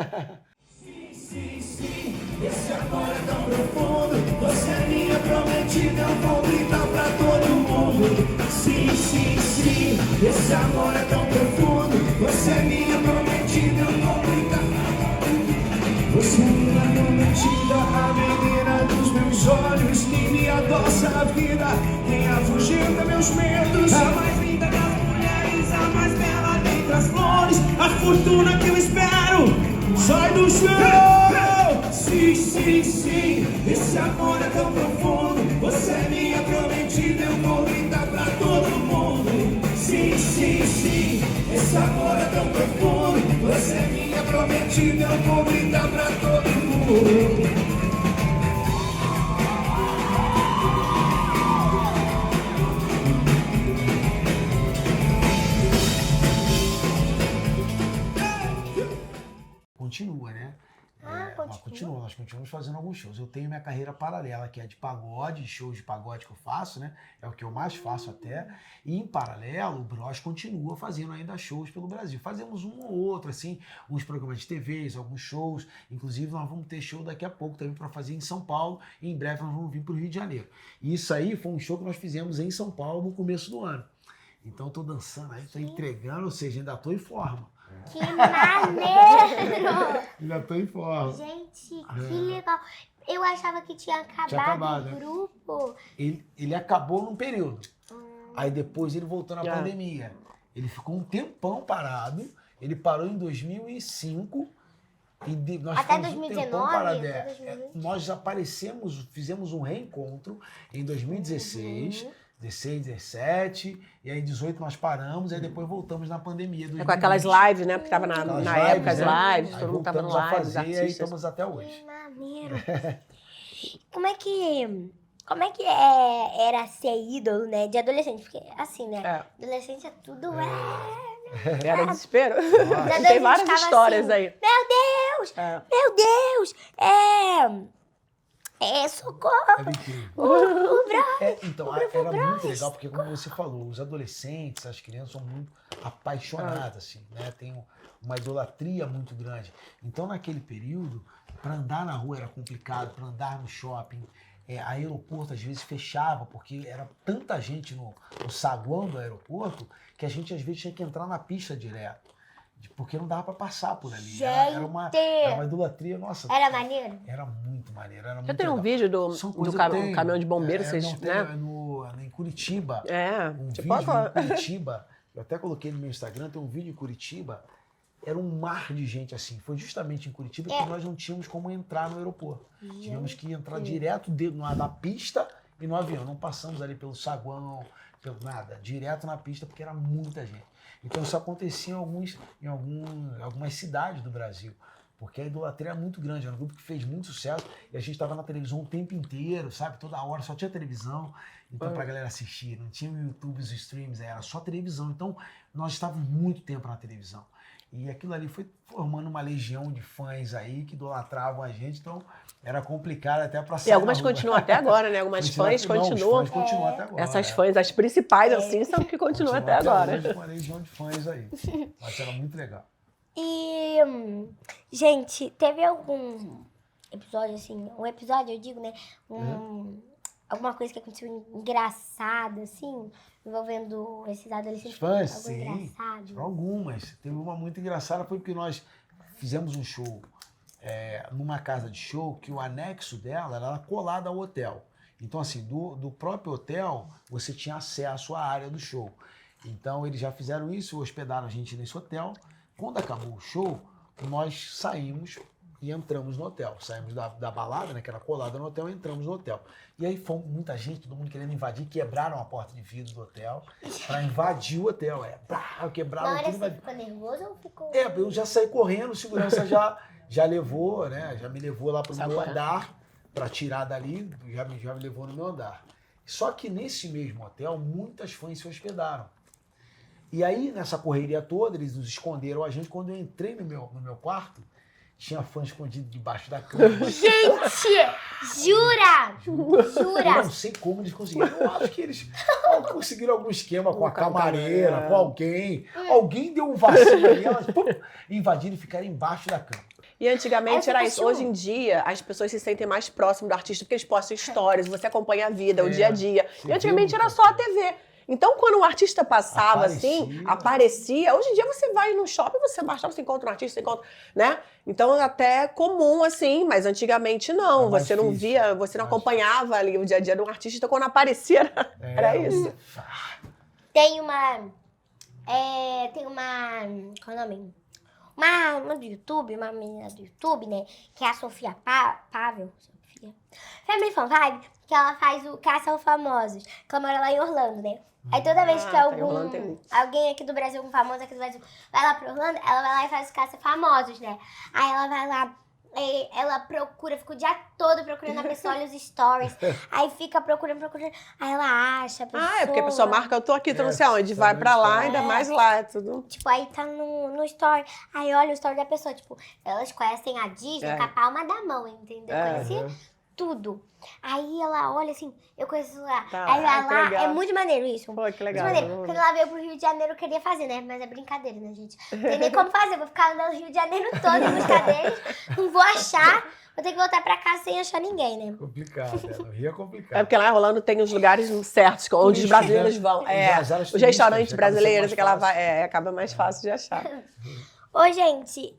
Esse amor é tão profundo, você é minha prometida, eu vou gritar pra todo mundo. Sim, sim, sim, esse amor é tão profundo, você é minha prometida, eu vou gritar. Você é minha prometida, a menina dos meus olhos, que me adoça a vida, quem afugenta meus medos. A mais linda das mulheres, a mais bela dentre as flores, a fortuna que eu espero, sai do chão. Sim, sim, sim, esse amor é tão profundo, você é minha prometida, eu vou gritar pra todo mundo. Sim, sim, sim, esse amor é tão profundo, você é minha prometida, eu vou gritar pra todo mundo. Continua, né? Continua, nós continuamos fazendo alguns shows. Eu tenho minha carreira paralela, que é de pagode, shows de pagode que eu faço, né? É o que eu mais faço até. E em paralelo, o Bros continua fazendo ainda shows pelo Brasil. Fazemos um ou outro, assim, uns programas de TV, alguns shows. Inclusive, nós vamos ter show daqui a pouco também para fazer em São Paulo. E em breve nós vamos vir para o Rio de Janeiro. E isso aí foi um show que nós fizemos em São Paulo no começo do ano. Então, estou dançando aí, estou entregando, ou seja, ainda estou em forma. Que maneiro! Ainda estou em forma. Gente, que legal. Eu achava que tinha acabado o grupo. Ele acabou num período. Aí depois ele voltou na pandemia. Ele ficou um tempão parado. Ele parou em 2005. E nós até ficamos 2019? Um tempão parado. Nós aparecemos, fizemos um reencontro em 2016. 16, 17, e aí 18 nós paramos, aí depois voltamos na pandemia. Com aquelas lives, né? Porque tava na época as lives, né? todo mundo tava no live, e aí estamos até hoje. Que maneiro. Como é que era ser ídolo, né, de adolescente? Porque assim, né, adolescente é tudo... Era desespero. Nossa. Tem várias histórias assim, aí. Meu Deus, socorro! Então, era muito legal, porque como você falou, os adolescentes, as crianças são muito apaixonadas, assim, né? Tem uma idolatria muito grande. Então, naquele período, para andar na rua era complicado, para andar no shopping, aeroporto às vezes fechava, porque era tanta gente no saguão do aeroporto, que a gente às vezes tinha que entrar na pista direto. Porque não dava pra passar por ali. Era uma idolatria, nossa. Era maneiro? Era muito maneiro. Era muito Já tem um legal. vídeo do caminhão de bombeiro, vocês, né? Em Curitiba. Vídeo em Curitiba. Eu até coloquei no meu Instagram, tem um vídeo em Curitiba. Era um mar de gente assim. Foi justamente em Curitiba que nós não tínhamos como entrar no aeroporto. Tivemos que entrar direto na pista E no avião, não passamos ali pelo saguão, pelo nada, direto na pista, porque era muita gente. Então isso acontecia em algumas cidades do Brasil, porque a idolatria é muito grande, era um grupo que fez muito sucesso e a gente estava na televisão o tempo inteiro, sabe? Toda hora, só tinha televisão, então pra galera assistir, não tinha o YouTube, os streams, era só televisão. Então nós estávamos muito tempo na televisão. E aquilo ali foi formando uma legião de fãs aí que idolatravam a gente, então era complicado até pra sair. E algumas na rua. continuam até agora, né? Algumas fãs continuam. Os fãs continuam até agora. Essas fãs, as principais, assim, são que continuam até agora. Hoje, uma legião de fãs aí. Mas era muito legal. E, gente, teve algum episódio, assim, um episódio, eu digo, né? Alguma coisa que aconteceu engraçada, assim, envolvendo esses adolescentes? Fãs, Algo sim. engraçado? Algumas. Teve uma muito engraçada, foi porque nós fizemos um show numa casa de show que o anexo dela era colado ao hotel. Então, assim, do próprio hotel, você tinha acesso à área do show. Então, eles já fizeram isso, hospedaram a gente nesse hotel. Quando acabou o show, nós saímos e entramos no hotel. Saímos da balada, né, que era colada no hotel, e entramos no hotel. E aí foi muita gente, todo mundo querendo invadir, quebraram a porta de vidro do hotel para invadir o hotel. Quebraram Na hora tudo. você ficou nervoso ou ficou... Eu já saí correndo, o segurança já levou, né? Já me levou lá para o meu andar para tirar dali, já me levou no meu andar. Só que nesse mesmo hotel, muitas fãs se hospedaram. E aí, nessa correria toda, eles nos esconderam a gente. Quando eu entrei no meu quarto, tinha fã escondido debaixo da cama. Gente! Jura? Eu não sei como eles conseguiram. Eu acho que eles conseguiram algum esquema com a camareira, com alguém. Alguém deu um vacilo ali, elas invadiram e ficaram embaixo da cama. E antigamente era isso. ciúme. Hoje em dia, as pessoas se sentem mais próximas do artista porque eles postam stories, você acompanha a vida, o dia a dia. você E antigamente vê era muita só a coisa. TV. Então, quando um artista passava assim, aparecia. Hoje em dia você vai no shopping, você basta, você encontra um artista, você encontra, né? Então é até comum assim, mas antigamente não. É mais Você não difícil. via, você não acompanhava ali o dia a dia de um artista. Então, quando aparecia, era isso. Tem uma... Qual é o nome? Uma do YouTube, uma menina do YouTube, né? Que é a Sofia Pavel. Sofia. Family Fun Vibe, que ela faz o Caça aos Famosos. Que ela mora lá em Orlando, né? Aí toda vez que Orlando tem muito. alguém aqui do Brasil, um famoso aqui do Brasil, vai lá pra Orlando, ela vai lá e faz os Caça Famosos, né? Aí ela vai lá, ela procura, fica o dia todo procurando a pessoa, olha os stories. Aí fica procurando. Aí ela acha a pessoa. Ah, é porque a pessoa marca, eu tô aqui, tô não sei aonde. tá Vai no pra lá, story. ainda mais lá, é tudo. Tipo, aí tá no story. Aí olha o story da pessoa. Tipo, elas conhecem a Disney com a palma da mão, entendeu? Conheci tudo. Aí ela olha assim, eu conheço lá. Tá, Aí vai que lá, legal. é muito maneiro isso. Pô, que legal. Muito maneiro. Quando ela veio pro Rio de Janeiro, eu queria fazer, né? Mas é brincadeira, né, gente? Não tem nem como fazer. Vou ficar andando no Rio de Janeiro todo em busca deles. Não vou achar. Vou ter que voltar pra casa sem achar ninguém, né? Complicado, no Rio é complicado. É porque lá em Rolando tem os lugares certos, onde os brasileiros vão. As áreas Os turísticas, restaurantes acaba sendo brasileiros, mais que ela fácil. vai, acaba mais fácil de achar. Ô, gente,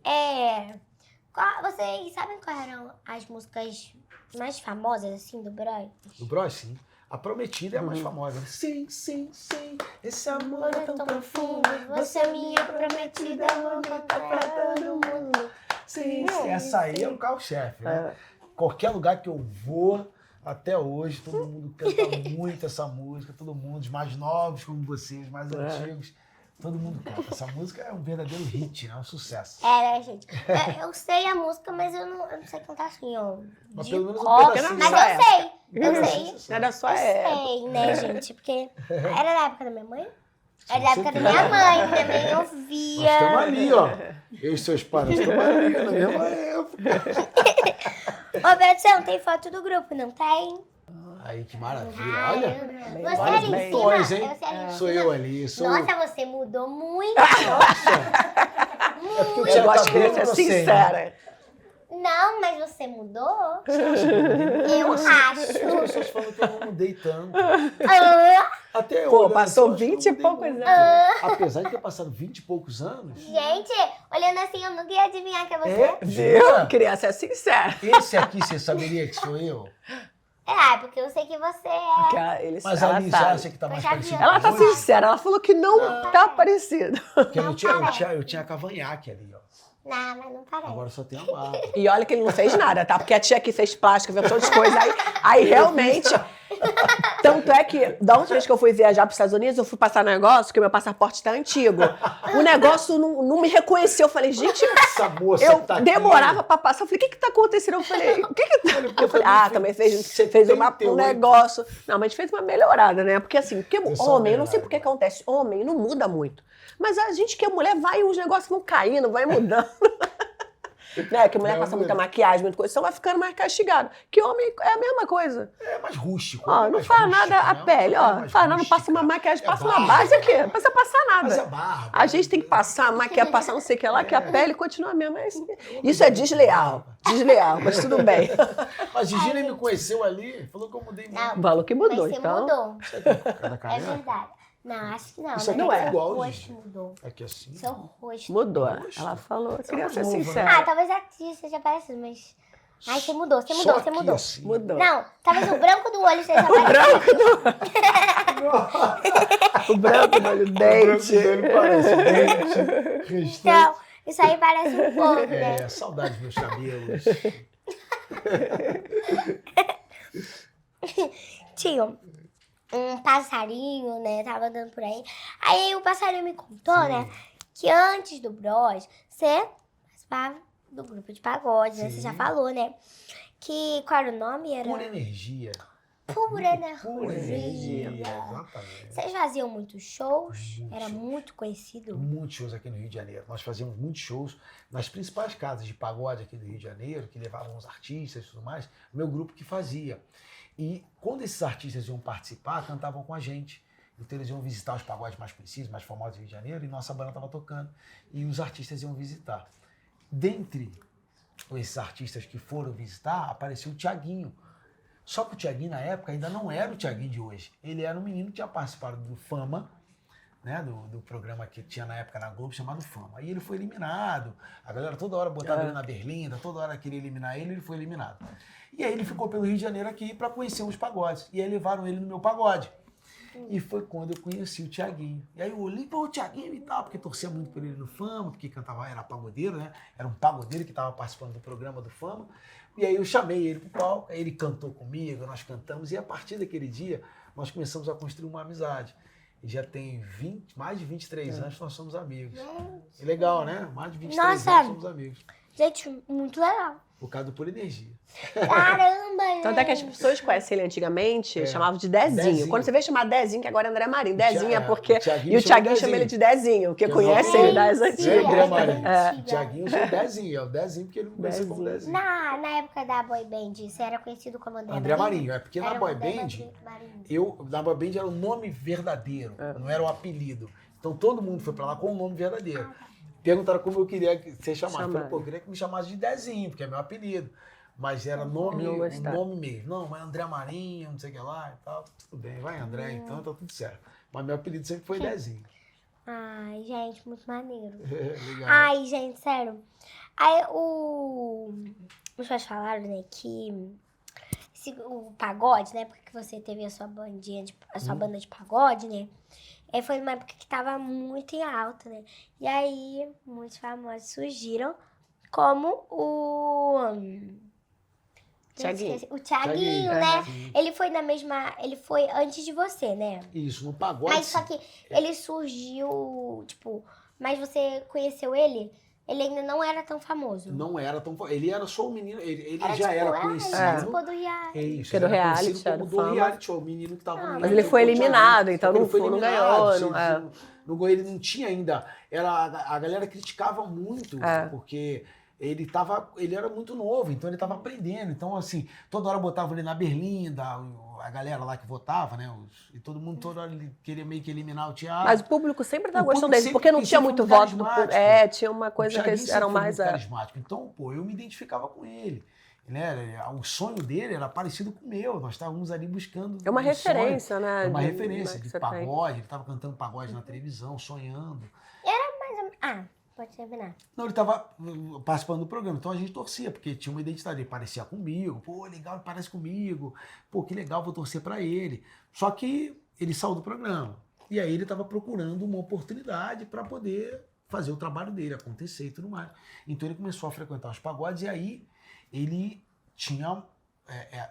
vocês sabem quais eram as músicas mais famosas, assim, do Bros? Do Bros, sim. A Prometida é a mais famosa. Sim, sim, sim, esse amor é tão profundo. Você é minha prometida, vou contar pra todo mundo. Sim, sim, essa aí é o carro-chefe, né? Qualquer lugar que eu vou, até hoje, todo mundo canta muito essa música, todo mundo, os mais novos como vocês, os mais antigos, todo mundo canta. Essa música é um verdadeiro hit, né? Um sucesso. Né, gente? Eu sei a música, mas eu não sei cantar assim, ó. Mas de pelo menos um cor. pedacinho. Mas Só eu sei. Eu sei. Não era só Eu sei, né, gente? Porque era da época da minha mãe? Era da época da minha mãe. Minha mãe Nós ouvia. estamos ali, ó. Eu e seus pais, nós estamos ali na mesma época. Ô, produção, tem foto do grupo, não tem? Aí, que maravilha. Olha, Você várias ali em fotos, cima? hein? Você ali em Sou cima? eu ali, sou... Nossa, você mudou muito. É porque Eu tinha gosto que cabelo ele é pra você, né? sincera. Não, mas você mudou? Eu Eu acho. As pessoas falam que eu não mudei tanto. Ah, Até eu. Pô, olhando passou assim, eu acho 20 que eu e mudei poucos muito. anos. Apesar de ter passado 20 e poucos anos. gente, olhando assim, eu nunca ia adivinhar que é você. É, Viu? jura? Criança é sincera. Esse aqui, você saberia que sou eu? Porque eu sei que você é. Mas ela a Alice sabe. acha que tá mais Eu já parecido vi. Ela tá com hoje? sincera, ela falou que não tá parecido. Porque Não eu tinha cavanhaque ali, ó. Não, mas não parece. Agora só tem a barba. E olha que ele não fez nada, tá? Porque a tia aqui fez plástica, fez todas as coisas. Aí realmente, Tanto é que, da última vez que eu fui viajar para os Estados Unidos, eu fui passar um negócio, que o meu passaporte tá antigo. O negócio não me reconheceu. Eu falei, gente, Essa moça eu tá aqui. demorava para passar. Eu falei, o que tá acontecendo? Eu falei, o que tá... Eu falei, também fez um 78. negócio. Não, mas a gente fez uma melhorada, né? Porque assim, sou homem, eu não sei melhorada. por que acontece, homem não muda muito. Mas a gente que é mulher, vai, os negócios vão caindo, vai mudando. Né? Que mulher Não, passa não. muita maquiagem, muita coisa, então vai ficando mais castigado. Que homem é a mesma coisa. É mais rústico. Ó, é não mais faz rústico, nada a né? pele, É ó. mais Faz nada, não passa rústica. uma maquiagem, É passa uma barba. base aqui. Não precisa passar Mas é nada. barba. A gente tem que passar, maquiar, passar não sei o que lá, que a pele continua a mesma. Isso é desleal. Desleal, mas tudo bem. Mas Gigi nem me conheceu ali, falou que eu mudei muito. Não. Falou que mudou, Mas você então. mudou. Cada É careca. verdade. Não, acho que não. Isso aqui não é igual, Seu rosto gente. mudou. Aqui assim. Seu rosto. Mudou. Poxa. Ela falou, eu queria mais ser nova, né? sincera. Talvez aqui seja parecido, mas... Ai, você mudou, você Só mudou, você aqui, mudou. assim. Mudou. Não, talvez o branco do olho seja parecido. O branco do olho, O branco dente. dele parece dente, restante. Então, isso aí parece um pouco, né? É, saudade dos meus cabelos. Tinha um passarinho, né? Tava andando por aí. Aí o passarinho me contou, né? Que antes do Bros, você participava do grupo de pagode, né? Você já Sim. falou, né? Que qual era o nome? Era Pura energia. Pura Pura energia. Energia. Exatamente. Vocês faziam muitos shows? Muitos Era shows. muito conhecido. Muitos shows aqui no Rio de Janeiro. Nós fazíamos muitos shows nas principais casas de pagode aqui do Rio de Janeiro, que levavam os artistas e tudo mais. O meu grupo que fazia. E quando esses artistas iam participar, cantavam com a gente. Então eles iam visitar os pagodes mais conhecidos, mais famosos do Rio de Janeiro, e nossa banda estava tocando. E os artistas iam visitar. Dentre esses artistas que foram visitar, apareceu o Thiaguinho. Só que o Thiaguinho, na época, ainda não era o Thiaguinho de hoje. Ele era um menino que tinha participado do Fama, né, do programa que tinha na época na Globo, chamado Fama. E ele foi eliminado. A galera toda hora botava ele na berlinda, toda hora queria eliminar ele foi eliminado. E aí ele ficou pelo Rio de Janeiro aqui para conhecer os pagodes. E aí levaram ele no meu pagode. E foi quando eu conheci o Thiaguinho. E aí eu olhei para o Thiaguinho e tal, porque torcia muito por ele no Fama, porque cantava, era pagodeiro, né? Era um pagodeiro que estava participando do programa do Fama. E aí eu chamei ele pro palco, aí ele cantou comigo, nós cantamos, e a partir daquele dia nós começamos a construir uma amizade. E já tem mais de 23 anos que nós somos amigos. É legal, né? Mais de 23 Nossa. anos somos amigos. Gente, muito legal. Por causa do Pura Energia. Caramba, Tanto é que as gente. pessoas conhecem ele antigamente, É. chamavam de Dezinho. Dezinho. Quando você vê chamar Dezinho, que agora é André Marinho. Dezinho é porque... o Thiaguinho E o chama Thiaguinho chama Dezinho. ele de Dezinho, porque Que conhece exatamente. ele das Sim, É, antigas. André Marinho. É. O Thiaguinho chama Dezinho, é o Dezinho porque ele me conheceu como Dezinho. Na época da boy band, você era conhecido como André, André Marinho, é porque na Era boy André band, Marinho. na boy band era o nome verdadeiro, não era o apelido. Então todo mundo foi pra lá com o nome verdadeiro. Perguntaram como eu queria ser chamado. Eu falei, pô, eu queria que me chamasse de Dezinho, porque é meu apelido. Mas era nome, Não o gostaram. nome mesmo. Não, mas André Marinho, não sei o que lá e tal. Tudo bem, vai André, então tá tudo certo. Mas meu apelido sempre foi Dezinho. Ai, gente, muito maneiro. Legal. Ai, gente, sério. Aí os pais falaram, né, que o pagode, né, porque você teve a sua bandinha, a sua banda de pagode, né, foi numa época que tava muito em alta, né. E aí, muitos famosos surgiram, como o... Thiaguinho. O Thiaguinho, Thiaguinho, né? sim. Ele foi antes de você, né? Isso, no pagode. Mas só que ele surgiu, tipo, mas você conheceu ele? Ele ainda não era tão famoso. Não era tão. Ele era só um menino, ele Era, já tipo, era conhecido. participou do reality. É isso, Que é do ele era reality, conhecido era como do do Fama. reality show, o menino que tava no Mas reality ele show, foi o Thiaguinho. eliminado, então Ele não foi foi, não eliminado, ganhou. ele não tinha ainda. A galera criticava muito, porque ele era muito novo, então ele estava aprendendo. Então, assim, toda hora botava ele na berlinda, a galera lá que votava, né? E todo mundo toda hora queria meio que eliminar o Thiago. Mas o público sempre tá O gostando público dele, sempre- porque não ele tinha sempre muito foi voto do público. carismático. Tinha uma O coisa que Thiaguinho eles sempre eram foi mais... muito carismático. Então, pô, eu me identificava com ele. Né? O sonho dele era parecido com o meu. Nós estávamos ali buscando. É uma um referência, sonho. né? É uma de- referência que de você tem. pagode. Ele estava cantando pagode na televisão, sonhando. Pode terminar. Não, ele estava participando do programa, então a gente torcia, porque tinha uma identidade, ele parecia comigo, pô, legal, ele parece comigo, pô, que legal, vou torcer para ele. Só que ele saiu do programa, e aí ele estava procurando uma oportunidade para poder fazer o trabalho dele acontecer e tudo mais. Então ele começou a frequentar os pagodes, e aí ele tinha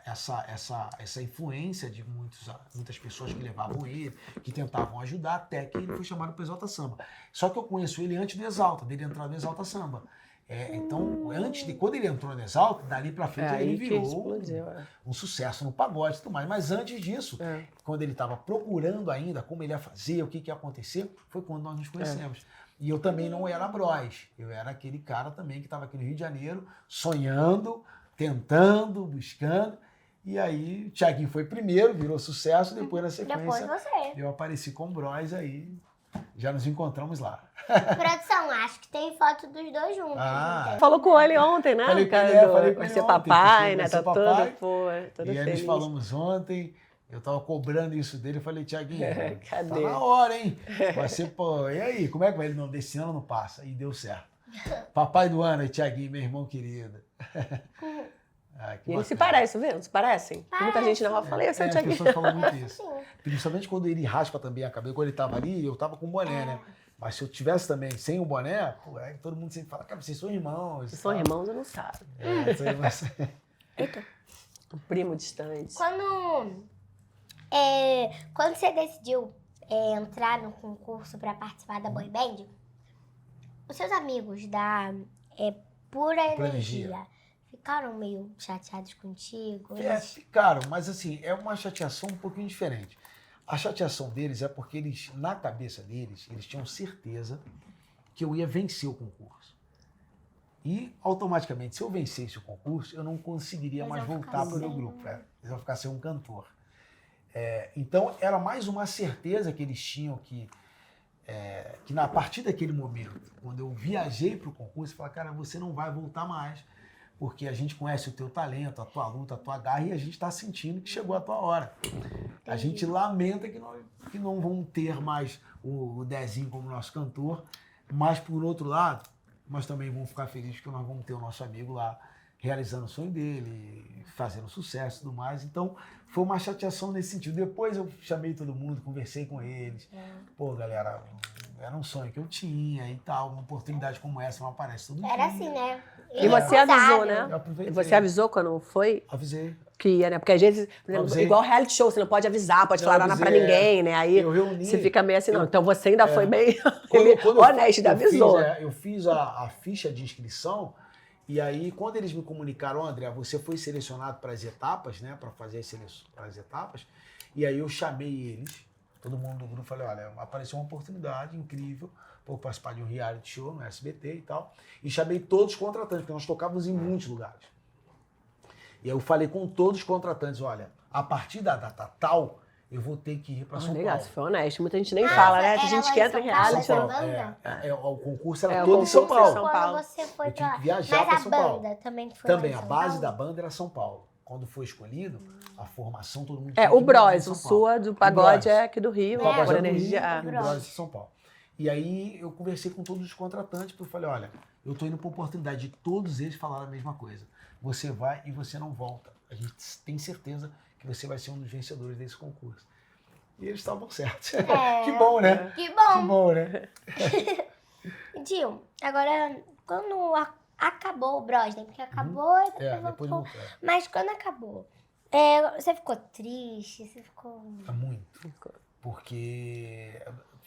essa influência de muitas pessoas que levavam ele, que tentavam ajudar, até que ele foi chamado para o Exalta Samba. Só que eu conheço ele antes do Exalta, dele entrar no Exalta Samba. Então, quando ele entrou no Exalta, dali pra frente ele virou um sucesso no pagode e tudo mais. Mas antes disso, quando ele estava procurando ainda como ele ia fazer, o que ia acontecer, foi quando nós nos conhecemos. E eu também não era Bros. Eu era aquele cara também que estava aqui no Rio de Janeiro, sonhando, tentando, buscando. E aí, o Thiaguinho foi primeiro, virou sucesso, depois na sequência Depois você. eu apareci com o Bros, aí já nos encontramos lá. Produção, acho que tem foto dos dois juntos. Ah. não tem? Falou com ele ontem, né? Falei com Cara ele, do- falei com vai ele ser ontem, papai, porque né? vai Tá ser todo, papai. todo E aí feliz. nós falamos ontem, eu tava cobrando isso dele, eu falei, Thiaguinho, Cadê? tá na hora, hein? Vai ser, pô, e aí, como é que vai? Ele, não, desse ano não passa. E deu certo. Papai do ano, Thiaguinho, meu irmão querido. E eles se parecem, viu? Se parecem. Muita gente na rua fala, esse é o As Thiaguinho. pessoas falam muito isso. Sim. Principalmente quando ele raspa também a cabeça. Quando ele tava ali, eu tava com boné, né? Mas se eu tivesse também sem o boné, pô, aí todo mundo sempre fala, cara, vocês são irmãos. Se são irmãos, eu não sabe. São irmãos. Um primo distante. Quando você decidiu entrar no concurso para participar da Boy Band, os seus amigos da Pura Energia ficaram meio chateados contigo? Ficaram, mas assim, é uma chateação um pouquinho diferente. A chateação deles é porque eles, na cabeça deles, eles tinham certeza que eu ia vencer o concurso. E, automaticamente, se eu vencesse o concurso, eu não conseguiria Mas mais eu voltar ficar para o meu sem. grupo. Eles iam ficar sem um cantor. Então, era mais uma certeza que eles tinham que a partir daquele momento, quando eu viajei para o concurso, eu falei, cara, você não vai voltar mais, porque a gente conhece o teu talento, a tua luta, a garra, e a gente está sentindo que chegou a tua hora. A gente lamenta que não vão ter mais o Dezinho como nosso cantor, mas, por outro lado, nós também vamos ficar felizes que nós vamos ter o nosso amigo lá realizando o sonho dele, fazendo sucesso e tudo mais. Então, foi uma chateação nesse sentido. Depois eu chamei todo mundo, conversei com eles. Pô, galera, era um sonho que eu tinha e tal. Uma oportunidade como essa não aparece todo dia. Era assim, né? E você avisou, né? Eu aproveitei. E você avisou quando foi? Avisei. Que ia, né? Porque às vezes, por exemplo, Avisei. igual reality show, você não pode avisar, pode Eu falar nada pra avisei, ninguém, né? Aí Eu reuni. você fica meio assim, não. Então você ainda foi bem Quando honesto, ainda avisou. Eu fiz a ficha de inscrição e aí, quando eles me comunicaram, André, você foi selecionado para as etapas, né? Para fazer as etapas. E aí eu chamei eles, todo mundo do grupo, falei, olha, apareceu uma oportunidade incrível para eu participar de um reality show no SBT e tal. E chamei todos os contratantes, porque nós tocávamos em muitos lugares. E aí eu falei com todos os contratantes, olha, a partir da data tal, eu vou ter que ir para São Legal, Paulo. você foi honesto. Muita gente nem fala, né? Tem gente que entra em reality. São São Paulo. Paulo? O concurso era É, o todo em São concurso é Paulo. São Paulo. Quando você foi Eu tinha pra que viajar Mas pra a São Paulo. banda também foi Também, lá a em São base Paulo? da banda era São Paulo. Quando foi escolhido, a formação, todo mundo É, tinha o que morar em Bros, São o Paulo. sua do pagode Bros. é aqui do Rio, O né? pagode Por era do energia. Rio, Ah. e o Bros de São Paulo. E aí eu conversei com todos os contratantes, porque eu falei, olha, eu tô indo para oportunidade de todos eles falar a mesma coisa. Você vai e você não volta. A gente tem certeza que você vai ser um dos vencedores desse concurso. E eles estavam certos. Que bom, né? Que Que bom! bom, né? Tio, agora, quando acabou o Bros, né? Porque acabou e depois Depois voltou. voltou. Mas quando acabou, você ficou triste? Você ficou... Muito. Porque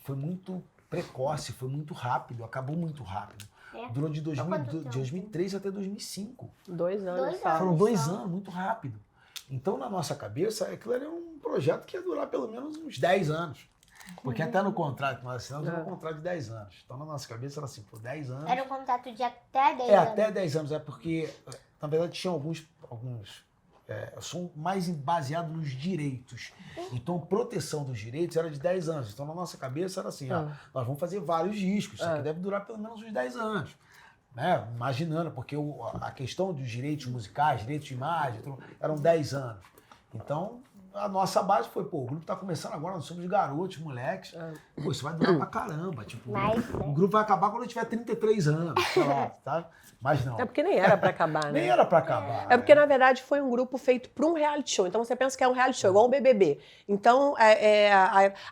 foi muito precoce, foi muito rápido, acabou muito rápido. É. Durou de quanto tempo? 2003 até 2005. 2 anos 2 só. anos. Foram 2 só. anos, muito rápido. Então, na nossa cabeça, aquilo era um projeto que ia durar pelo menos uns 10 anos. Porque até no contrato que nós assinamos, era um contrato de 10 anos. Então, na nossa cabeça, era assim, por 10 anos... Era um contrato de até 10 anos. até 10 anos. É porque, na verdade, tinha alguns são mais baseados nos direitos. Então, proteção dos direitos era de 10 anos. Então, na nossa cabeça era assim, ó, nós vamos fazer vários discos. Isso aqui deve durar pelo menos uns 10 anos. Né? Imaginando, porque a questão dos direitos musicais, direitos de imagem, eram 10 anos. Então, a nossa base foi, pô, o grupo tá começando agora, nós somos garotos, moleques. Pô, isso vai durar pra caramba. Tipo, Mas, né? o grupo vai acabar quando eu tiver 33 anos, sei lá, tá? Mas não. É porque nem era pra acabar, né? Nem era pra acabar. É porque, na verdade, foi um grupo feito para um reality show. Então, você pensa que é um reality show, igual um BBB. Então,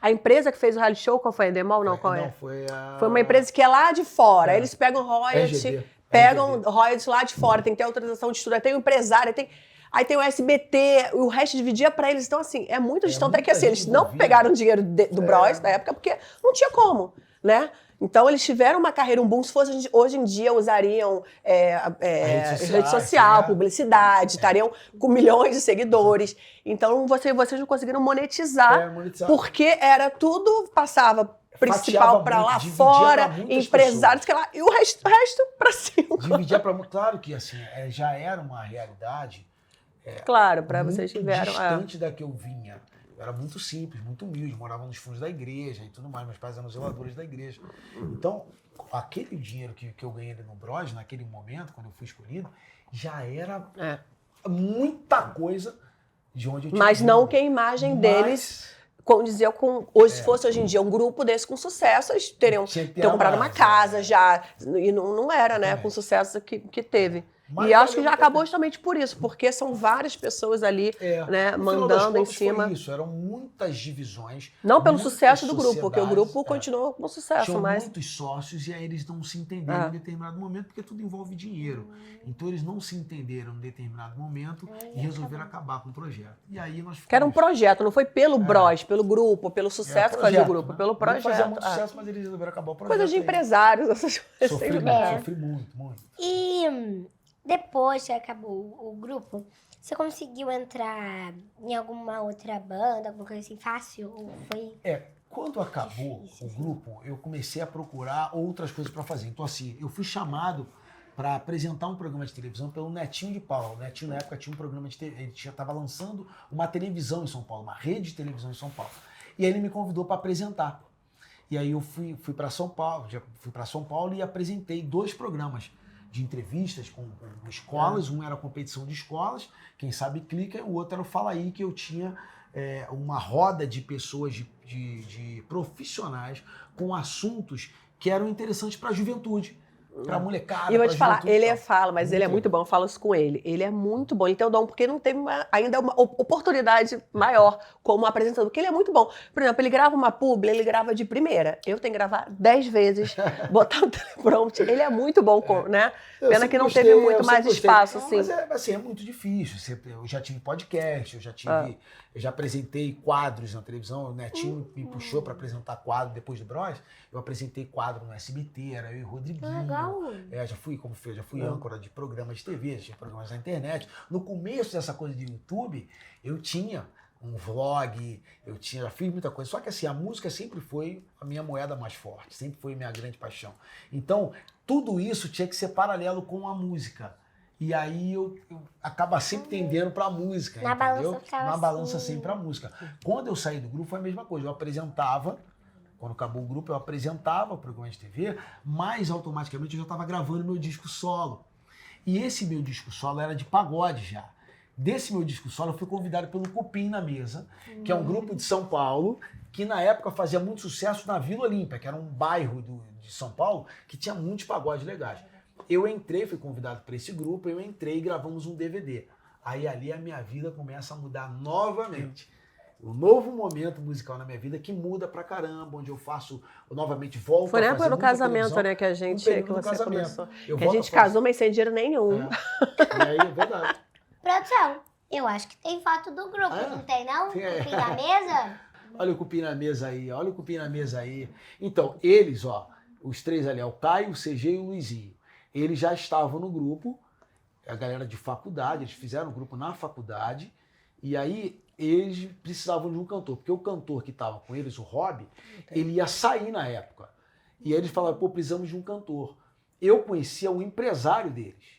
a empresa que fez o reality show, qual foi? A Endemol? Não, qual é? Foi Foi uma empresa que é lá de fora. Eles pegam royalty, RGB. pegam royalties lá de fora. Tem que ter autorização de estudo. Tem um empresário, tem... Aí tem o SBT, o resto dividia pra eles. Então, assim, é muita gestão. Até que, muita assim, eles gente não envolvida. pegaram dinheiro do Bros na época, porque não tinha como, né? Então, eles tiveram uma carreira, um boom. Se fosse hoje em dia, usariam rede social, publicidade, estariam com milhões de seguidores. Então, vocês não conseguiram monetizar, monetizar. porque era tudo, passava principal Fatiava pra muito, lá dividia fora, pra muitas empresários, que lá, e o resto pra cima. Dividia para claro que assim, já era uma realidade Claro, pra vocês muito tiveram. distante da que eu vinha. Eu era muito simples, muito humilde, morava nos fundos da igreja e tudo mais. Meus pais eram zeladores da igreja. Então, aquele dinheiro que eu ganhei ali no Bros, naquele momento, quando eu fui escolhido, já era muita coisa de onde eu tinha Mas vindo. não que a imagem deles condizia com. Hoje, se fosse hoje em dia um grupo desse com sucesso, eles teriam comprado uma casa já. E não era, né? Com o sucesso que teve. Mas e acho que já valeu acabou justamente por isso, porque são várias pessoas ali, né, No final das mandando em contas, cima. Foi isso, eram muitas divisões. Não pelo muitas sucesso do grupo, porque o sociedades, grupo continuou com sucesso, Tinham mas. muitos sócios e aí eles não se entenderam em determinado momento, porque tudo envolve dinheiro. Então eles não se entenderam em determinado momento e resolveram acabar com o projeto. E aí nós Que era um projeto, não foi pelo Bros, pelo grupo, pelo sucesso que fazia o projeto, grupo, né? pelo Não fazia projeto. muito sucesso, mas eles resolveram acabar o projeto. Coisa de aí. empresários, essas coisas. Sofri sempre muito, tem. sofri muito. E depois que acabou o grupo, você conseguiu entrar em alguma outra banda, alguma coisa assim fácil? Ou foi... Quando acabou o grupo, eu comecei a procurar outras coisas para fazer. Então, assim, eu fui chamado para apresentar um programa de televisão pelo Netinho de Paula. O Netinho, na época, tinha um programa de TV. Ele já estava lançando uma televisão em São Paulo, uma rede de televisão em São Paulo. E aí ele me convidou para apresentar. E aí eu fui para São Paulo, e apresentei 2 programas de entrevistas com escolas. Um era a competição de escolas, quem sabe clica, e o outro era o Fala Aí, que eu tinha uma roda de pessoas, de profissionais com assuntos que eram interessantes para a juventude, para a molecada. E eu vou te falar, juventude ele e tal. fala, mas ele é muito bom, eu falo isso com ele. Ele é muito bom, ele tem o dom, porque não teve ainda uma oportunidade maior como apresentador, porque ele é muito bom. Por exemplo, ele grava uma publi, ele grava de primeira. Eu tenho que gravar 10 vezes, botar o teleprompter. Ele é muito bom, né? Eu Pena sempre que não gostei, teve eu muito sempre mais gostei. espaço, Não, assim. Mas assim, é muito difícil. Eu já tive podcast, eu já apresentei quadros na televisão. O Netinho me puxou para apresentar quadro depois do Bros. Eu apresentei quadro no SBT, era eu e o Rodriguinho. Legal. Já fui âncora de programas de TV, já tinha programas na internet. No começo dessa coisa de YouTube, eu tinha um vlog, já fiz muita coisa. Só que assim, a música sempre foi a minha moeda mais forte, sempre foi a minha grande paixão. Então, tudo isso tinha que ser paralelo com a música. E aí eu acaba sempre tendendo pra música, Na entendeu? balança ficava Na balança assim. sempre a música. Quando eu saí do grupo foi a mesma coisa, eu apresentava. Quando acabou o grupo, eu apresentava o programa de TV, mas automaticamente eu já estava gravando meu disco solo. E esse meu disco solo era de pagode já. Desse meu disco solo, eu fui convidado pelo Cupim na Mesa, que é um grupo de São Paulo, que na época fazia muito sucesso na Vila Olímpia, que era um bairro de São Paulo, que tinha muitos pagodes legais. Eu fui convidado para esse grupo, e gravamos um DVD. Aí ali a minha vida começa a mudar novamente. Um novo momento musical na minha vida que muda pra caramba, onde eu novamente volto Foi na a época fazer do muita casamento, televisão. né, que a No gente, período que do você casamento. começou. Eu Que a volto gente a fazer- casou, mas sem dinheiro nenhum. E aí, é verdade. Produção, eu acho que tem foto do grupo, Ah, é? não tem não? Tem, No fim da mesa? Olha o Cupim na mesa aí, olha o Cupim na mesa aí. Então, eles, os 3 ali, o Caio, o CG e o Luizinho, eles já estavam no grupo, a galera de faculdade, eles fizeram um grupo na faculdade, e aí eles precisavam de um cantor, porque o cantor que estava com eles, o Rob, ele ia sair na época. E aí eles falaram, precisamos de um cantor. Eu conhecia o empresário deles.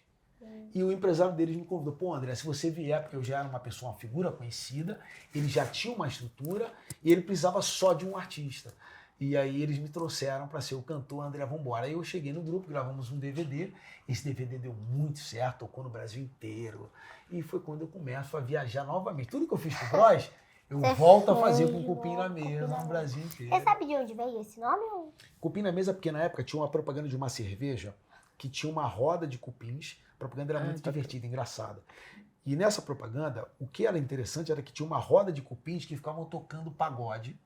E o empresário deles me convidou, André, se você vier, porque eu já era uma figura conhecida, ele já tinha uma estrutura e ele precisava só de um artista. E aí eles me trouxeram para ser o cantor André Vambora. Aí eu cheguei no grupo, gravamos um DVD, esse DVD deu muito certo, tocou no Brasil inteiro. E foi quando eu começo a viajar novamente. Tudo que eu fiz com o Bros, eu volto a fazer com o Cupim na Mesa no Brasil inteiro. Você sabe de onde veio esse nome? Ou... Cupim na Mesa, porque na época tinha uma propaganda de uma cerveja que tinha uma roda de cupins. A propaganda era muito divertida, engraçada. E nessa propaganda, o que era interessante era que tinha uma roda de cupins que ficavam tocando pagode.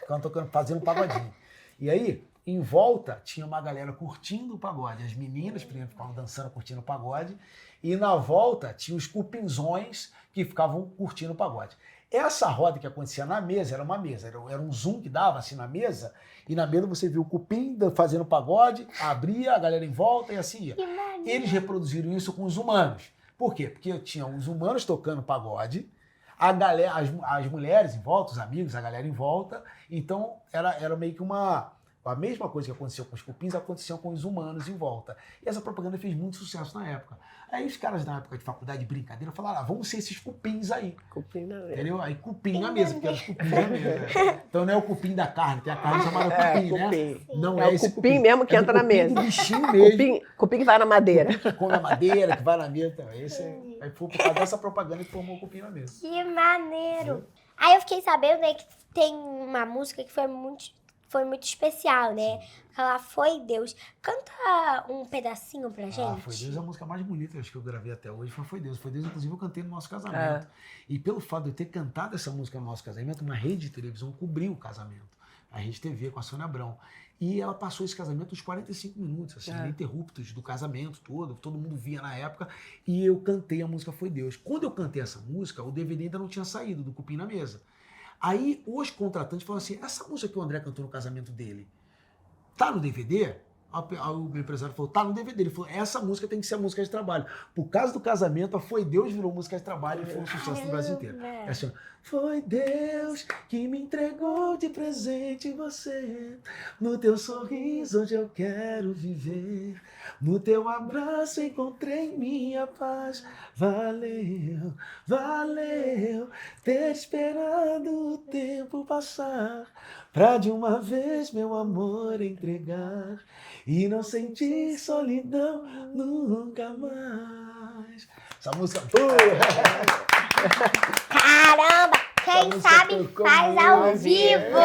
Ficavam tocando, fazendo pagodinho. E aí, em volta tinha uma galera curtindo o pagode. As meninas primeiro ficavam dançando, curtindo o pagode. E na volta tinha os cupinzões que ficavam curtindo o pagode. Essa roda que acontecia na mesa, era uma mesa, era um zoom que dava assim na mesa, e na mesa você viu o cupim fazendo pagode, abria, a galera em volta e assim ia. Eles reproduziram isso com os humanos. Por quê? Porque tinham os humanos tocando pagode, a galera, as mulheres em volta, os amigos, a galera em volta, então era meio que a mesma coisa que aconteceu com os cupins aconteceu com os humanos em volta. E essa propaganda fez muito sucesso na época. Aí os caras na época de faculdade de brincadeira falaram, vamos ser esses cupins aí. Cupim na mesa. Entendeu? Aí cupim na mesa, porque era os cupins na mesa. Então não é o cupim da carne, tem a carne chamada cupim, né? Cupim. Não É o esse cupim mesmo que é do entra na cupim mesa. do bichinho mesmo. Cupim que vai na madeira. Que come a madeira, que vai na mesa. Então, aí foi por causa dessa propaganda que formou o cupim na mesa. Que maneiro. Aí eu fiquei sabendo, né, que tem uma música que foi muito especial, né? Ela Foi Deus. Canta um pedacinho pra gente. Ah, Foi Deus é a música mais bonita acho que eu gravei até hoje. Foi Deus. Foi Deus, inclusive, eu cantei no nosso casamento. E pelo fato de eu ter cantado essa música no nosso casamento, uma rede de televisão cobriu o casamento. A Rede TV com a Sônia Abrão. E ela passou esse casamento uns 45 minutos, assim, ininterruptos do casamento todo mundo via na época. E eu cantei a música Foi Deus. Quando eu cantei essa música, o DVD ainda não tinha saído do Cupim na Mesa. Aí os contratantes falaram assim, essa música que o André cantou no casamento dele, tá no DVD? Aí o meu empresário falou, tá no DVD. Ele falou, essa música tem que ser a música de trabalho. Por causa do casamento, a Foi Deus virou música de trabalho e foi um sucesso no Brasil inteiro. É assim, foi Deus que me entregou de presente você. No teu sorriso onde eu quero viver. No teu abraço encontrei minha paz. Valeu, valeu ter esperado o tempo passar. Pra de uma vez meu amor entregar e não sentir solidão nunca mais. Essa música boa! Caramba! Quem música sabe tocou faz ao muito. vivo!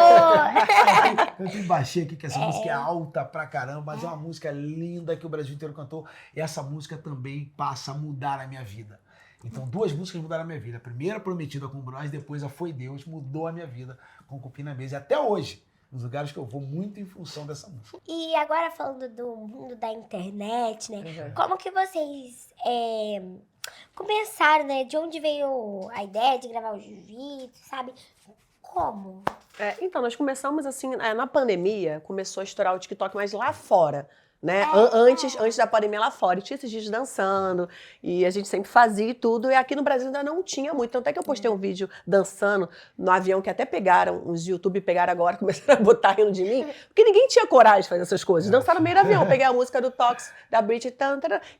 Eu baixei aqui que essa música é alta pra caramba, mas é uma música linda que o Brasil inteiro cantou. E essa música também passa a mudar a minha vida. Então, duas músicas mudaram a minha vida. A primeira, Prometida com o Bros, depois a Foi Deus, mudou a minha vida com o Cupim na Mesa. E até hoje, nos lugares que eu vou, muito em função dessa música. E agora falando do mundo da internet, né? Como que vocês começaram, né? De onde veio a ideia de gravar os vídeos, sabe? Como? Então, nós começamos assim, na pandemia, começou a estourar o TikTok, mas lá fora. Né? Antes da pandemia lá fora, e tinha esses vídeos dançando, e a gente sempre fazia e tudo, e aqui no Brasil ainda não tinha muito, tanto é que eu postei um vídeo dançando no avião, que até pegaram, os YouTube pegaram agora, começaram a botar rindo de mim, porque ninguém tinha coragem de fazer essas coisas, dançar no meio do avião, eu peguei a música do Tox, da Britney,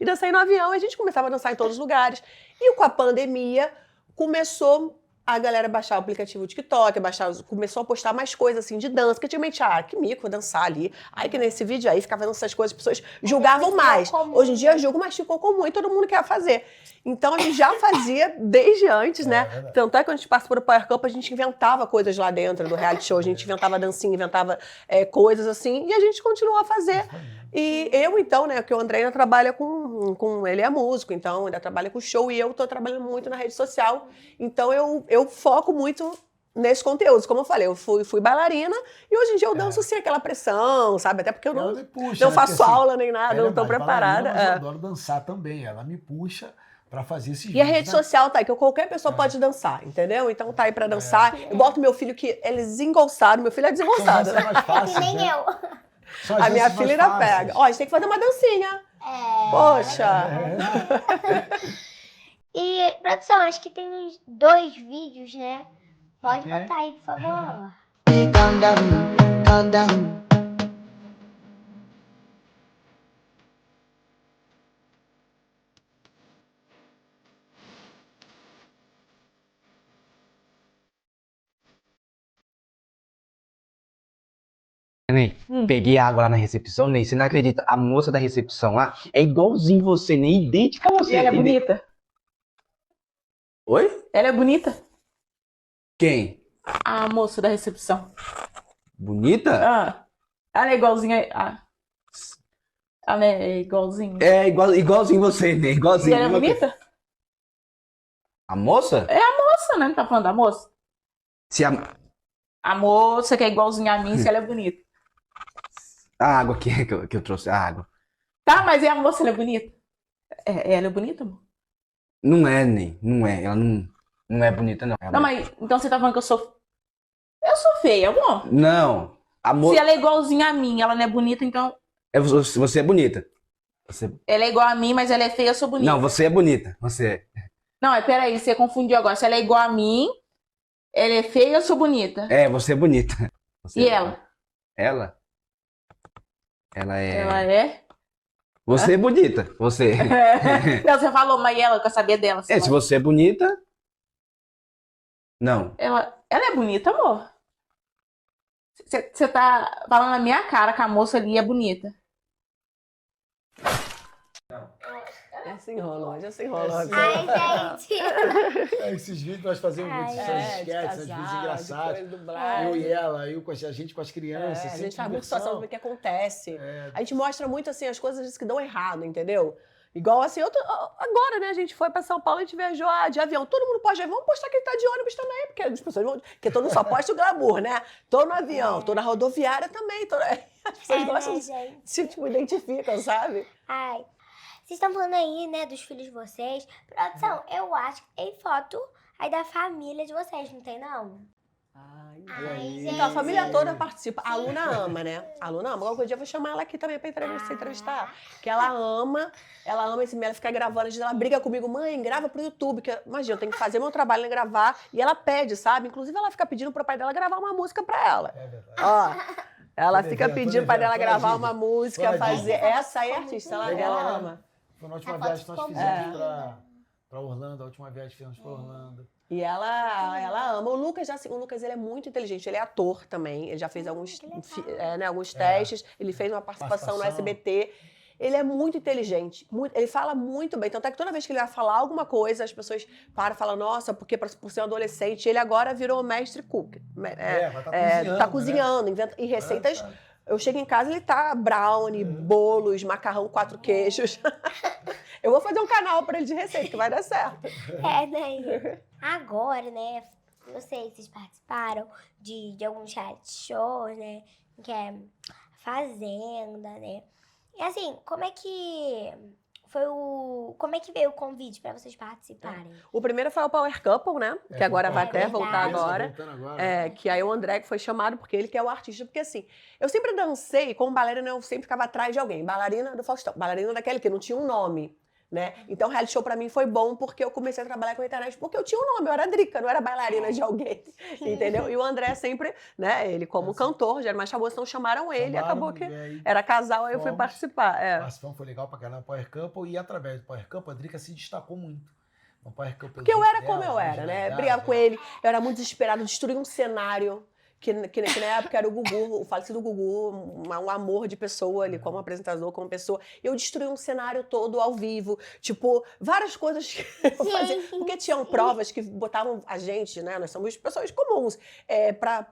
e dancei no avião, e a gente começava a dançar em todos os lugares, e com a pandemia começou a galera baixar o aplicativo TikTok, começou a postar mais coisas assim de dança, porque antigamente, que mico, vou dançar ali. Aí que nesse vídeo aí ficava fazendo essas coisas, as pessoas julgavam mais. Hoje em dia eu julgo, mas ficou comum e todo mundo quer fazer. Então a gente já fazia desde antes, né? Tanto é que quando a gente passa por Power Cup, a gente inventava coisas lá dentro do reality show, a gente inventava dancinha, inventava coisas assim, e a gente continuou a fazer. E eu, então, né, que o André ainda trabalha com ele é músico, então ainda trabalha com show, e eu tô trabalhando muito na rede social, então eu foco muito nesse conteúdo. Como eu falei, eu fui bailarina, e hoje em dia eu danço sem aquela pressão, sabe? Até porque eu não faço porque, aula nem nada, não tô preparada. Mas eu adoro dançar também, ela me puxa pra fazer esses vídeos. E a rede social tá aí, que qualquer pessoa pode dançar, entendeu? Então tá aí pra dançar. Eu boto meu filho, que ele é desengonçado, meu filho é desengonçado. É mais fácil, Que nem né? eu. A minha filha ainda pega. Ó, a gente tem que fazer uma dancinha. Poxa! E, produção, acho que tem uns 2 vídeos, né? Pode botar aí, por favor. Calm down, calm down. Ney, peguei água lá na recepção, Ney, você não acredita, a moça da recepção lá é igualzinho você, nem idêntica a você. E ela é bonita. Oi? Ela é bonita? Quem? A moça da recepção. Bonita? Ela é igualzinha ela é igualzinha. É, igualzinho você, Ney, E igualzinho. ela é bonita? A moça? É a moça, né? Não tá falando da moça? Se a... A moça que é igualzinha a mim, se ela é bonita. A água aqui que eu trouxe, a água. Tá, mas e a moça, ela é bonita? Ela é bonita, amor? Não é, Ney. Não é. Ela não é bonita, não. Não, mas então você tá falando que eu sou. Eu sou feia, amor. Não. A Se moça. ela é igualzinha a mim, ela não é bonita, então. Você é bonita. Ela é igual a mim, mas ela é feia, eu sou bonita. Não, você é bonita. Você é. Não, peraí, você confundiu agora. Se ela é igual a mim, ela é feia, eu sou bonita. É, você é bonita. E ela? Ela? Ela é. Ela é? Você é bonita. Você. Não, você falou, mas ela, eu quero saber dela. É, se você é bonita. Não. Ela é bonita, amor. Você tá falando na minha cara que a moça ali é bonita. Já se enrolou, já se enrolou. Ai, gente. Esses vídeos nós fazemos muitos de sketches, esses vídeos engraçados. Eu e ela, a gente com as crianças. A sempre gente faz muita diversão. situação do que acontece. A gente mostra muito, assim, as coisas que dão errado, entendeu? Igual, assim, agora, né, a gente foi pra São Paulo, a gente viajou de avião. Todo mundo pode vamos postar que ele tá de ônibus também, porque as pessoas vão... Porque todo mundo só posta o glamour, né? Tô no avião, tô na rodoviária também. As pessoas gostam, Né, gente? se tipo, identificam, sabe? Ai. Vocês estão falando aí, né, dos filhos de vocês. Produção, eu acho que tem foto aí da família de vocês, não tem, não? Ai, Ai, gente. então, a família toda participa. A Luna ama, né? A Luna ama. Qualquer dia eu vou chamar ela aqui também pra entrevistar. Que ela ama esse ela fica gravando. Às vezes ela briga comigo, mãe, grava pro YouTube. Que, imagina, eu tenho que fazer meu trabalho, né, gravar. E ela pede, sabe? Inclusive, ela fica pedindo pro pai dela gravar uma música pra ela. É verdade. Ó, ela Tô fica devendo, pedindo pra dela tô gravar devendo. uma música, Tô fazer. devendo. Essa aí é artista, ela Legal, né? ama. Foi na última A viagem que foto nós ficou fizemos boa. pra Orlando, a última viagem que fizemos pra Orlando. E ela ama. O Lucas, o Lucas, ele é muito inteligente. Ele é ator também. Ele já fez alguns testes. Ele fez uma participação no SBT. Ele é muito inteligente. Ele fala muito bem. Tanto é que toda vez que ele vai falar alguma coisa, as pessoas param e falam, nossa, porque por ser um adolescente, ele agora virou mestre cook. Vai tá Tá cozinhando, inventa. E receitas... Eu chego em casa, ele tá brownie, bolos, macarrão 4 queijos. Eu vou fazer um canal pra ele de receita, que vai dar certo. Né? Agora, né, vocês participaram de alguns reality shows, né, que é Fazenda, né. E assim, como é que veio o convite pra vocês participarem? O primeiro foi o Power Couple, né? Que agora vai até voltar agora. Que aí o André que foi chamado porque ele que é o artista. Porque assim, eu sempre dancei, como bailarina, eu sempre ficava atrás de alguém. Bailarina do Faustão, bailarina daquele que não tinha um nome. Né? Então o reality show pra mim foi bom porque eu comecei a trabalhar com a internet porque eu tinha um nome, eu era Drica, não era bailarina de alguém, entendeu? E o André sempre, né, ele como cantor, já era mais famoso, então chamaram ele, acabou que era casal, aí eu fui participar. Participamos, foi legal pra caramba, Power Couple, e através do Power Couple, a Drica se destacou muito. No Power Couple, Porque eu era como eu era, né? Brigava com ele, eu era muito desesperada, destruí um cenário. Que na época era o Gugu, o falecido Gugu, um amor de pessoa ali, como apresentador, como pessoa. Eu destruí um cenário todo ao vivo, tipo, várias coisas que eu fazia. Porque tinham provas que botavam a gente, né, nós somos pessoas comuns,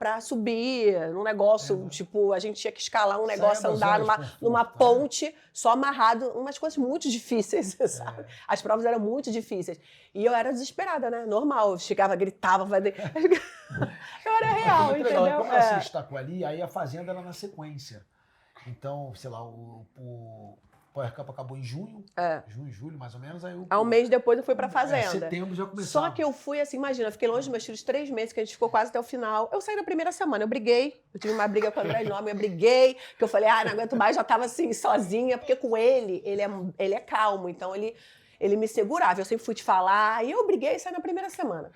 pra subir num negócio, tipo, a gente tinha que escalar um negócio, andar numa ponte, só amarrado, umas coisas muito difíceis, sabe? As provas eram muito difíceis. E eu era desesperada, né, normal, eu chegava, gritava, fazia... Eu era real, entendeu? Como ela se destacou ali, aí a Fazenda era na sequência. Então, sei lá, o Power Couple acabou em junho, julho, mais ou menos. Aí um mês depois eu fui pra Fazenda. Setembro já começou. Só que eu fui assim, imagina, eu fiquei longe dos meus filhos 3 meses, que a gente ficou quase até o final. Eu saí na primeira semana, eu briguei. Eu tive uma briga com o André Enorme, eu briguei, que eu falei, não aguento mais, já tava assim, sozinha, porque com ele é calmo, então ele me segurava, eu sempre fui te falar, e eu briguei e saí na primeira semana.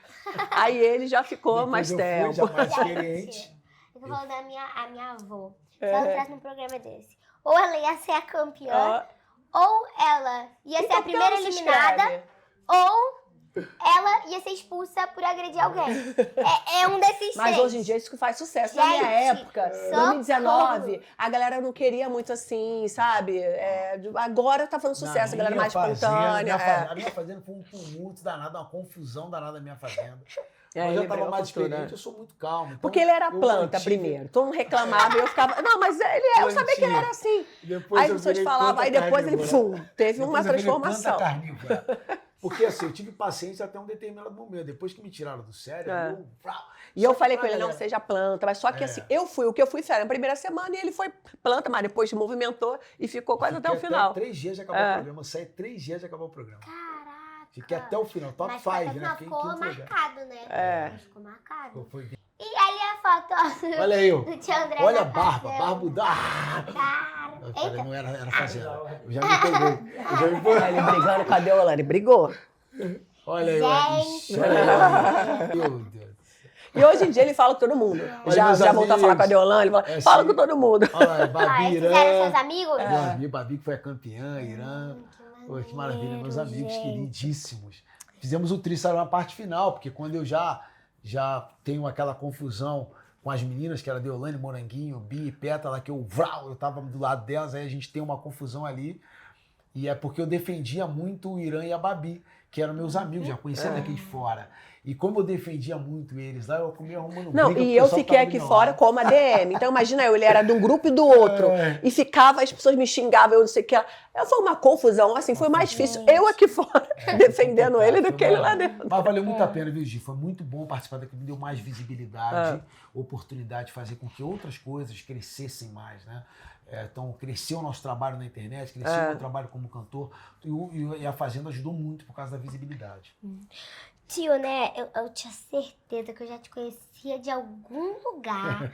Aí ele já ficou Depois mais eu tempo. fui, já mais experiente. Eu tô falando da minha avó. Se ela entrasse num programa desse, ou ela ia ser a campeã, ou ela ia ser a primeira eliminada, ou ela ia ser expulsa por agredir alguém. É um desses Mas três. hoje em dia isso que faz sucesso. Gente, Na minha época, socorro. 2019, a galera não queria muito assim, sabe? Agora tá fazendo sucesso, a galera mais espontânea. A minha fazenda foi um tumulto danado, uma confusão danada da minha fazenda. Mas ele eu tava brigou mais com tudo, experiente, né? eu sou muito calmo. Então Porque ele era eu planta mantive- primeiro. Todo mundo reclamava e eu ficava... Não, mas eu sabia que ele era assim. Depois Aí eu as pessoas virei falavam, planta aí depois ele, carnívora. teve uma Depois eu virei transformação. planta carnívora. Porque assim, eu tive paciência até um determinado momento. Depois que me tiraram do sério, E eu falei com ele, não seja planta, mas só que assim, o que eu fui sério na primeira semana e ele foi planta, mas depois movimentou e ficou quase até o final. 3 dias de acabar o programa. Eu saí 3 dias de acabar o programa. Caraca. Fiquei até o final, top 5, né? Mas Fiquei em ficou quinto lugar. marcado, né? Mas ficou marcado. Foi bem. E ali a foto, ó, Olha aí, ó. do tio André. Olha a na barba, fazenda. barbuda. Cara. Eu falei, Eita. não era fazenda. Eu já me peguei. Eu já me peguei. Ele brigando, cadê o Olá? Ele brigou. Olha aí, ó. Gente. Olha aí. Meu Deus. E hoje em dia ele fala com todo mundo. Olha Já meus voltou a falar amigos. com a Deolane, ele fala, É, fala sim. com todo mundo. Olha lá, Ah, Babi, esses eram seus Irã. amigos? Meu amigo, Babi que foi a campeã, Irã. Pô, que maravilha, meus amigos gente. queridíssimos. Fizemos o tríceps na parte final, porque quando eu já tenho aquela confusão com as meninas, que era Deolane, Moranguinho, Bi e Pétala, que eu tava do lado delas, aí a gente tem uma confusão ali. E é porque eu defendia muito o Irã e a Babi, que eram meus amigos, já conhecia daqui de fora. E como eu defendia muito eles lá, eu comia arrumando briga. Não, porque e o eu pessoal fiquei tava aqui do meu fora lado. como a DM. Então imagina ele era de um grupo e do outro. E ficava, as pessoas me xingavam, eu não sei o que. Foi uma confusão, assim, foi mais difícil eu aqui fora defendendo ele do que ele lá dentro. Mas valeu muito a pena, viu, Gi? Foi muito bom participar daqui, me deu mais visibilidade, oportunidade de fazer com que outras coisas crescessem mais, né? Então, cresceu o nosso trabalho na internet, cresceu o meu trabalho como cantor, e a Fazenda ajudou muito por causa da visibilidade. Tio, né? Eu tinha certeza que eu já te conhecia de algum lugar.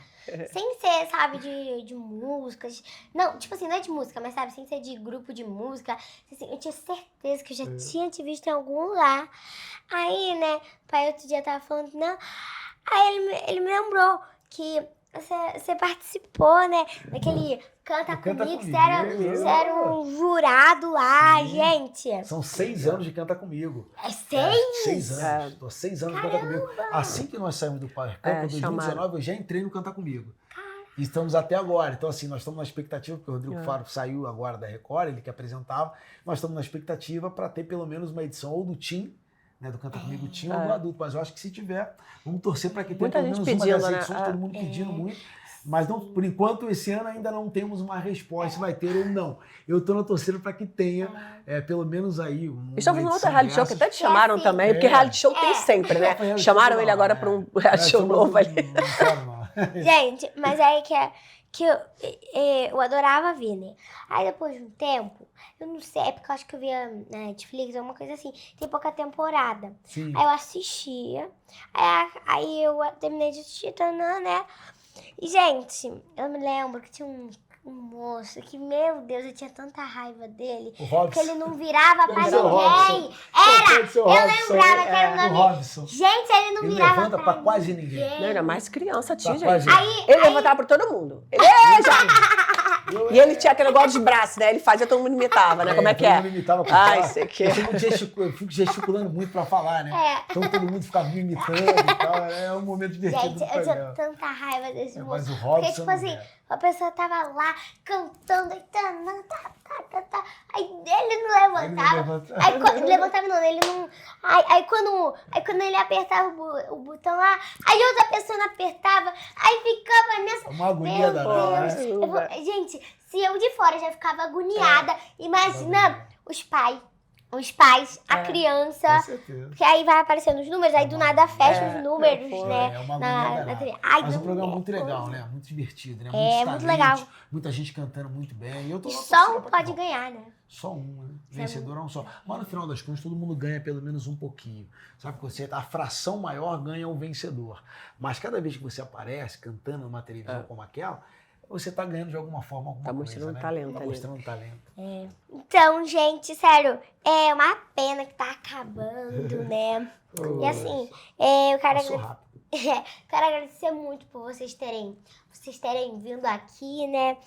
Sem ser, sabe, de músicas. Não, tipo assim, não é de música, mas sabe, sem ser de grupo de música. Assim, eu tinha certeza que eu já tinha te visto em algum lugar. Aí, né, o pai outro dia tava falando, não. Aí ele me lembrou que você participou, né, daquele Canta Comigo. Você era um jurado lá, gente. São 6 anos de Canta Comigo. É 6? 6 anos. Tô 6 anos no Canta Comigo. Assim que nós saímos do Parque Campo, em 2019, eu já entrei no Canta Comigo. E estamos até agora. Então, assim, nós estamos na expectativa, porque o Rodrigo Faro saiu agora da Record, ele que apresentava. Nós estamos na expectativa para ter pelo menos uma edição ou do Tim, né, do Canta Comigo Tim, ou do adulto. Mas eu acho que se tiver, vamos torcer para que tenha Muita pelo gente menos pedindo, uma das né? edições, todo mundo pedindo muito. Mas não, por enquanto, esse ano ainda não temos uma resposta se vai ter ou não. Eu estou na torcida para que tenha, pelo menos aí. Estão fazendo outra reality show que até te chamaram assim, também, porque reality show tem sempre, né? Chamaram ele agora para um reality show novo ali. Não quero, não. Gente, mas aí que eu adorava ver, né? Aí depois de um tempo, eu não sei, é porque eu acho que eu via na Netflix, alguma coisa assim, tem pouca temporada. Sim. Aí eu assistia, aí eu terminei de assistir, né? E, gente, eu me lembro que tinha um moço que, meu Deus, eu tinha tanta raiva dele. O Robson. Que ele não virava pra Deve ser o Robson. ninguém. Eu lembrava que era o O nome. Robson. Gente, ele não Ele virava levanta pra quase ninguém. Não, era mais criança, Pra tia, quase gente. Ele levantava pra todo mundo. Ele, e ele tinha aquele negócio de braço, né? Ele fazia, todo mundo imitava, né? Como é que todo é? mundo imitava com Ai, cara. sei que. Eu fico gesticulando muito pra falar, né? Então todo mundo ficava me imitando e tal. É um momento divertido Gente, do eu tinha programa. tanta raiva desse É, moço. mas o Porque, Robson tipo não assim, é. a pessoa tava lá cantando e aí ele não levantava. Aí quando ele levantava, não, ele não. Aí quando ele apertava o botão lá, aí outra pessoa não apertava, aí ficava nessa. Uma agonia danada, Deus. né? Eu vou- gente, se eu de fora já ficava agoniada, imagina os pais, a criança. Com certeza. Porque aí vai aparecendo os números, aí do nada fecha os números, foi. né? É uma na agonia danada. TV. Ai, Mas um não programa é muito coisa. legal, né? Muito divertido, né? É, Muitos muito talentos, legal. muita gente cantando muito bem. E eu tô E na só torcida um pra pode que ganhar, né? Só um, né? Vencedor é um só. Mas no final das contas, todo mundo ganha pelo menos um pouquinho. Sabe que você, a fração maior ganha o vencedor. Mas cada vez que você aparece cantando numa televisão como aquela, você tá ganhando de alguma forma alguma Tá coisa, mostrando né? talento Tá ali. mostrando talento. Então, gente, sério, é uma pena que tá acabando, né? E assim, eu quero Passou agradecer. rápido. Quero agradecer muito por vocês terem vindo aqui, né?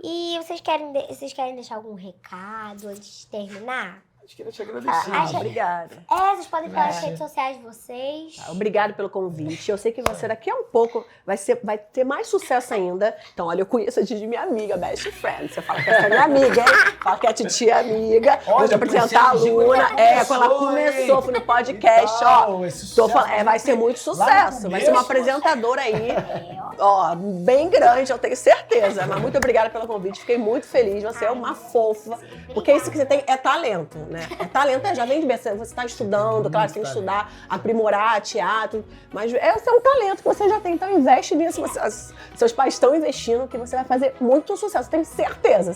E vocês querem deixar algum recado antes de terminar? Acho que eu te agradecer. Ah, Obrigada. Vocês podem falar nas redes sociais de vocês. Obrigado pelo convite. Eu sei que você daqui a um pouco vai ter mais sucesso ainda. Então, olha, eu conheço a Didi, minha amiga, best friend. Você fala que essa é minha amiga, hein? Fala que é a titia amiga. Olha, Vou te apresentar a conheci a Didi Luna. quando ela Quando ela começou, começou, hein? fui no podcast, Legal, ó. esse sucesso Vai ser muito lá no sucesso. Vai ser uma começo. apresentadora aí, ó, bem grande, eu tenho certeza. Mas muito obrigada pelo convite. Fiquei muito feliz. Você é uma fofa. Porque isso que você tem é talento, né? né? É talento, já vem de berço. Você está estudando, claro, você tem que estudar, aprimorar teatro, mas esse é um talento que você já tem, então investe nisso. Seus pais estão investindo que você vai fazer muito sucesso, tenho certeza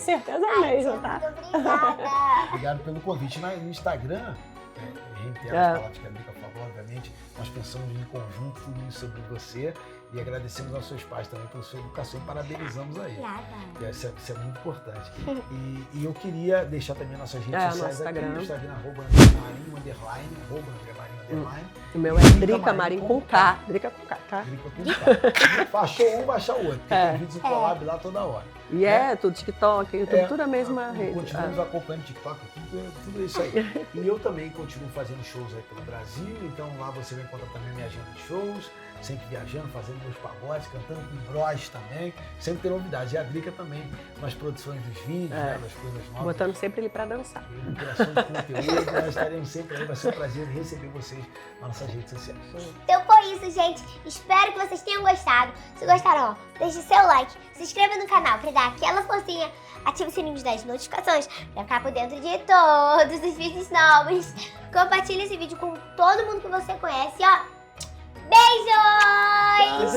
mesmo, tá? Muito obrigada. Obrigado pelo convite. No Instagram, reitero as palavras que a Drica falou, obviamente, nós pensamos em conjunto tudo isso sobre você e agradecemos aos seus pais também pela sua educação e parabenizamos aí. Obrigada. Isso é muito importante. E eu queria deixar também nossas redes sociais nosso Instagram. aqui, no Instagram, @Marinho__. O meu é Drica Marinho com K. Drica com K, tá? Drica com K. Baixou um, baixa o outro. Porque tem vídeos em collab lá toda hora. E tudo TikTok, YouTube, tudo a mesma rede. Continuamos acompanhando TikTok, tudo isso aí. E eu também continuo fazendo shows aí pelo Brasil, então lá você vai encontrar também minha agenda de shows, sempre viajando, fazendo meus pagodes, cantando com bros também, sempre tem novidades. E a Drica também nas produções dos vídeos, né, das coisas novas. Botando sempre ele pra dançar. Criação de conteúdo, nós estaremos sempre aí, vai ser um prazer receber vocês nas nossas redes sociais. Então foi isso, gente. Espero que vocês tenham gostado. Se gostaram, ó, deixe seu like, se inscreva no canal pra dar aquela forcinha, ative o sininho das notificações pra ficar por dentro de todos os vídeos novos. Compartilhe esse vídeo com todo mundo que você conhece, ó. Beijos!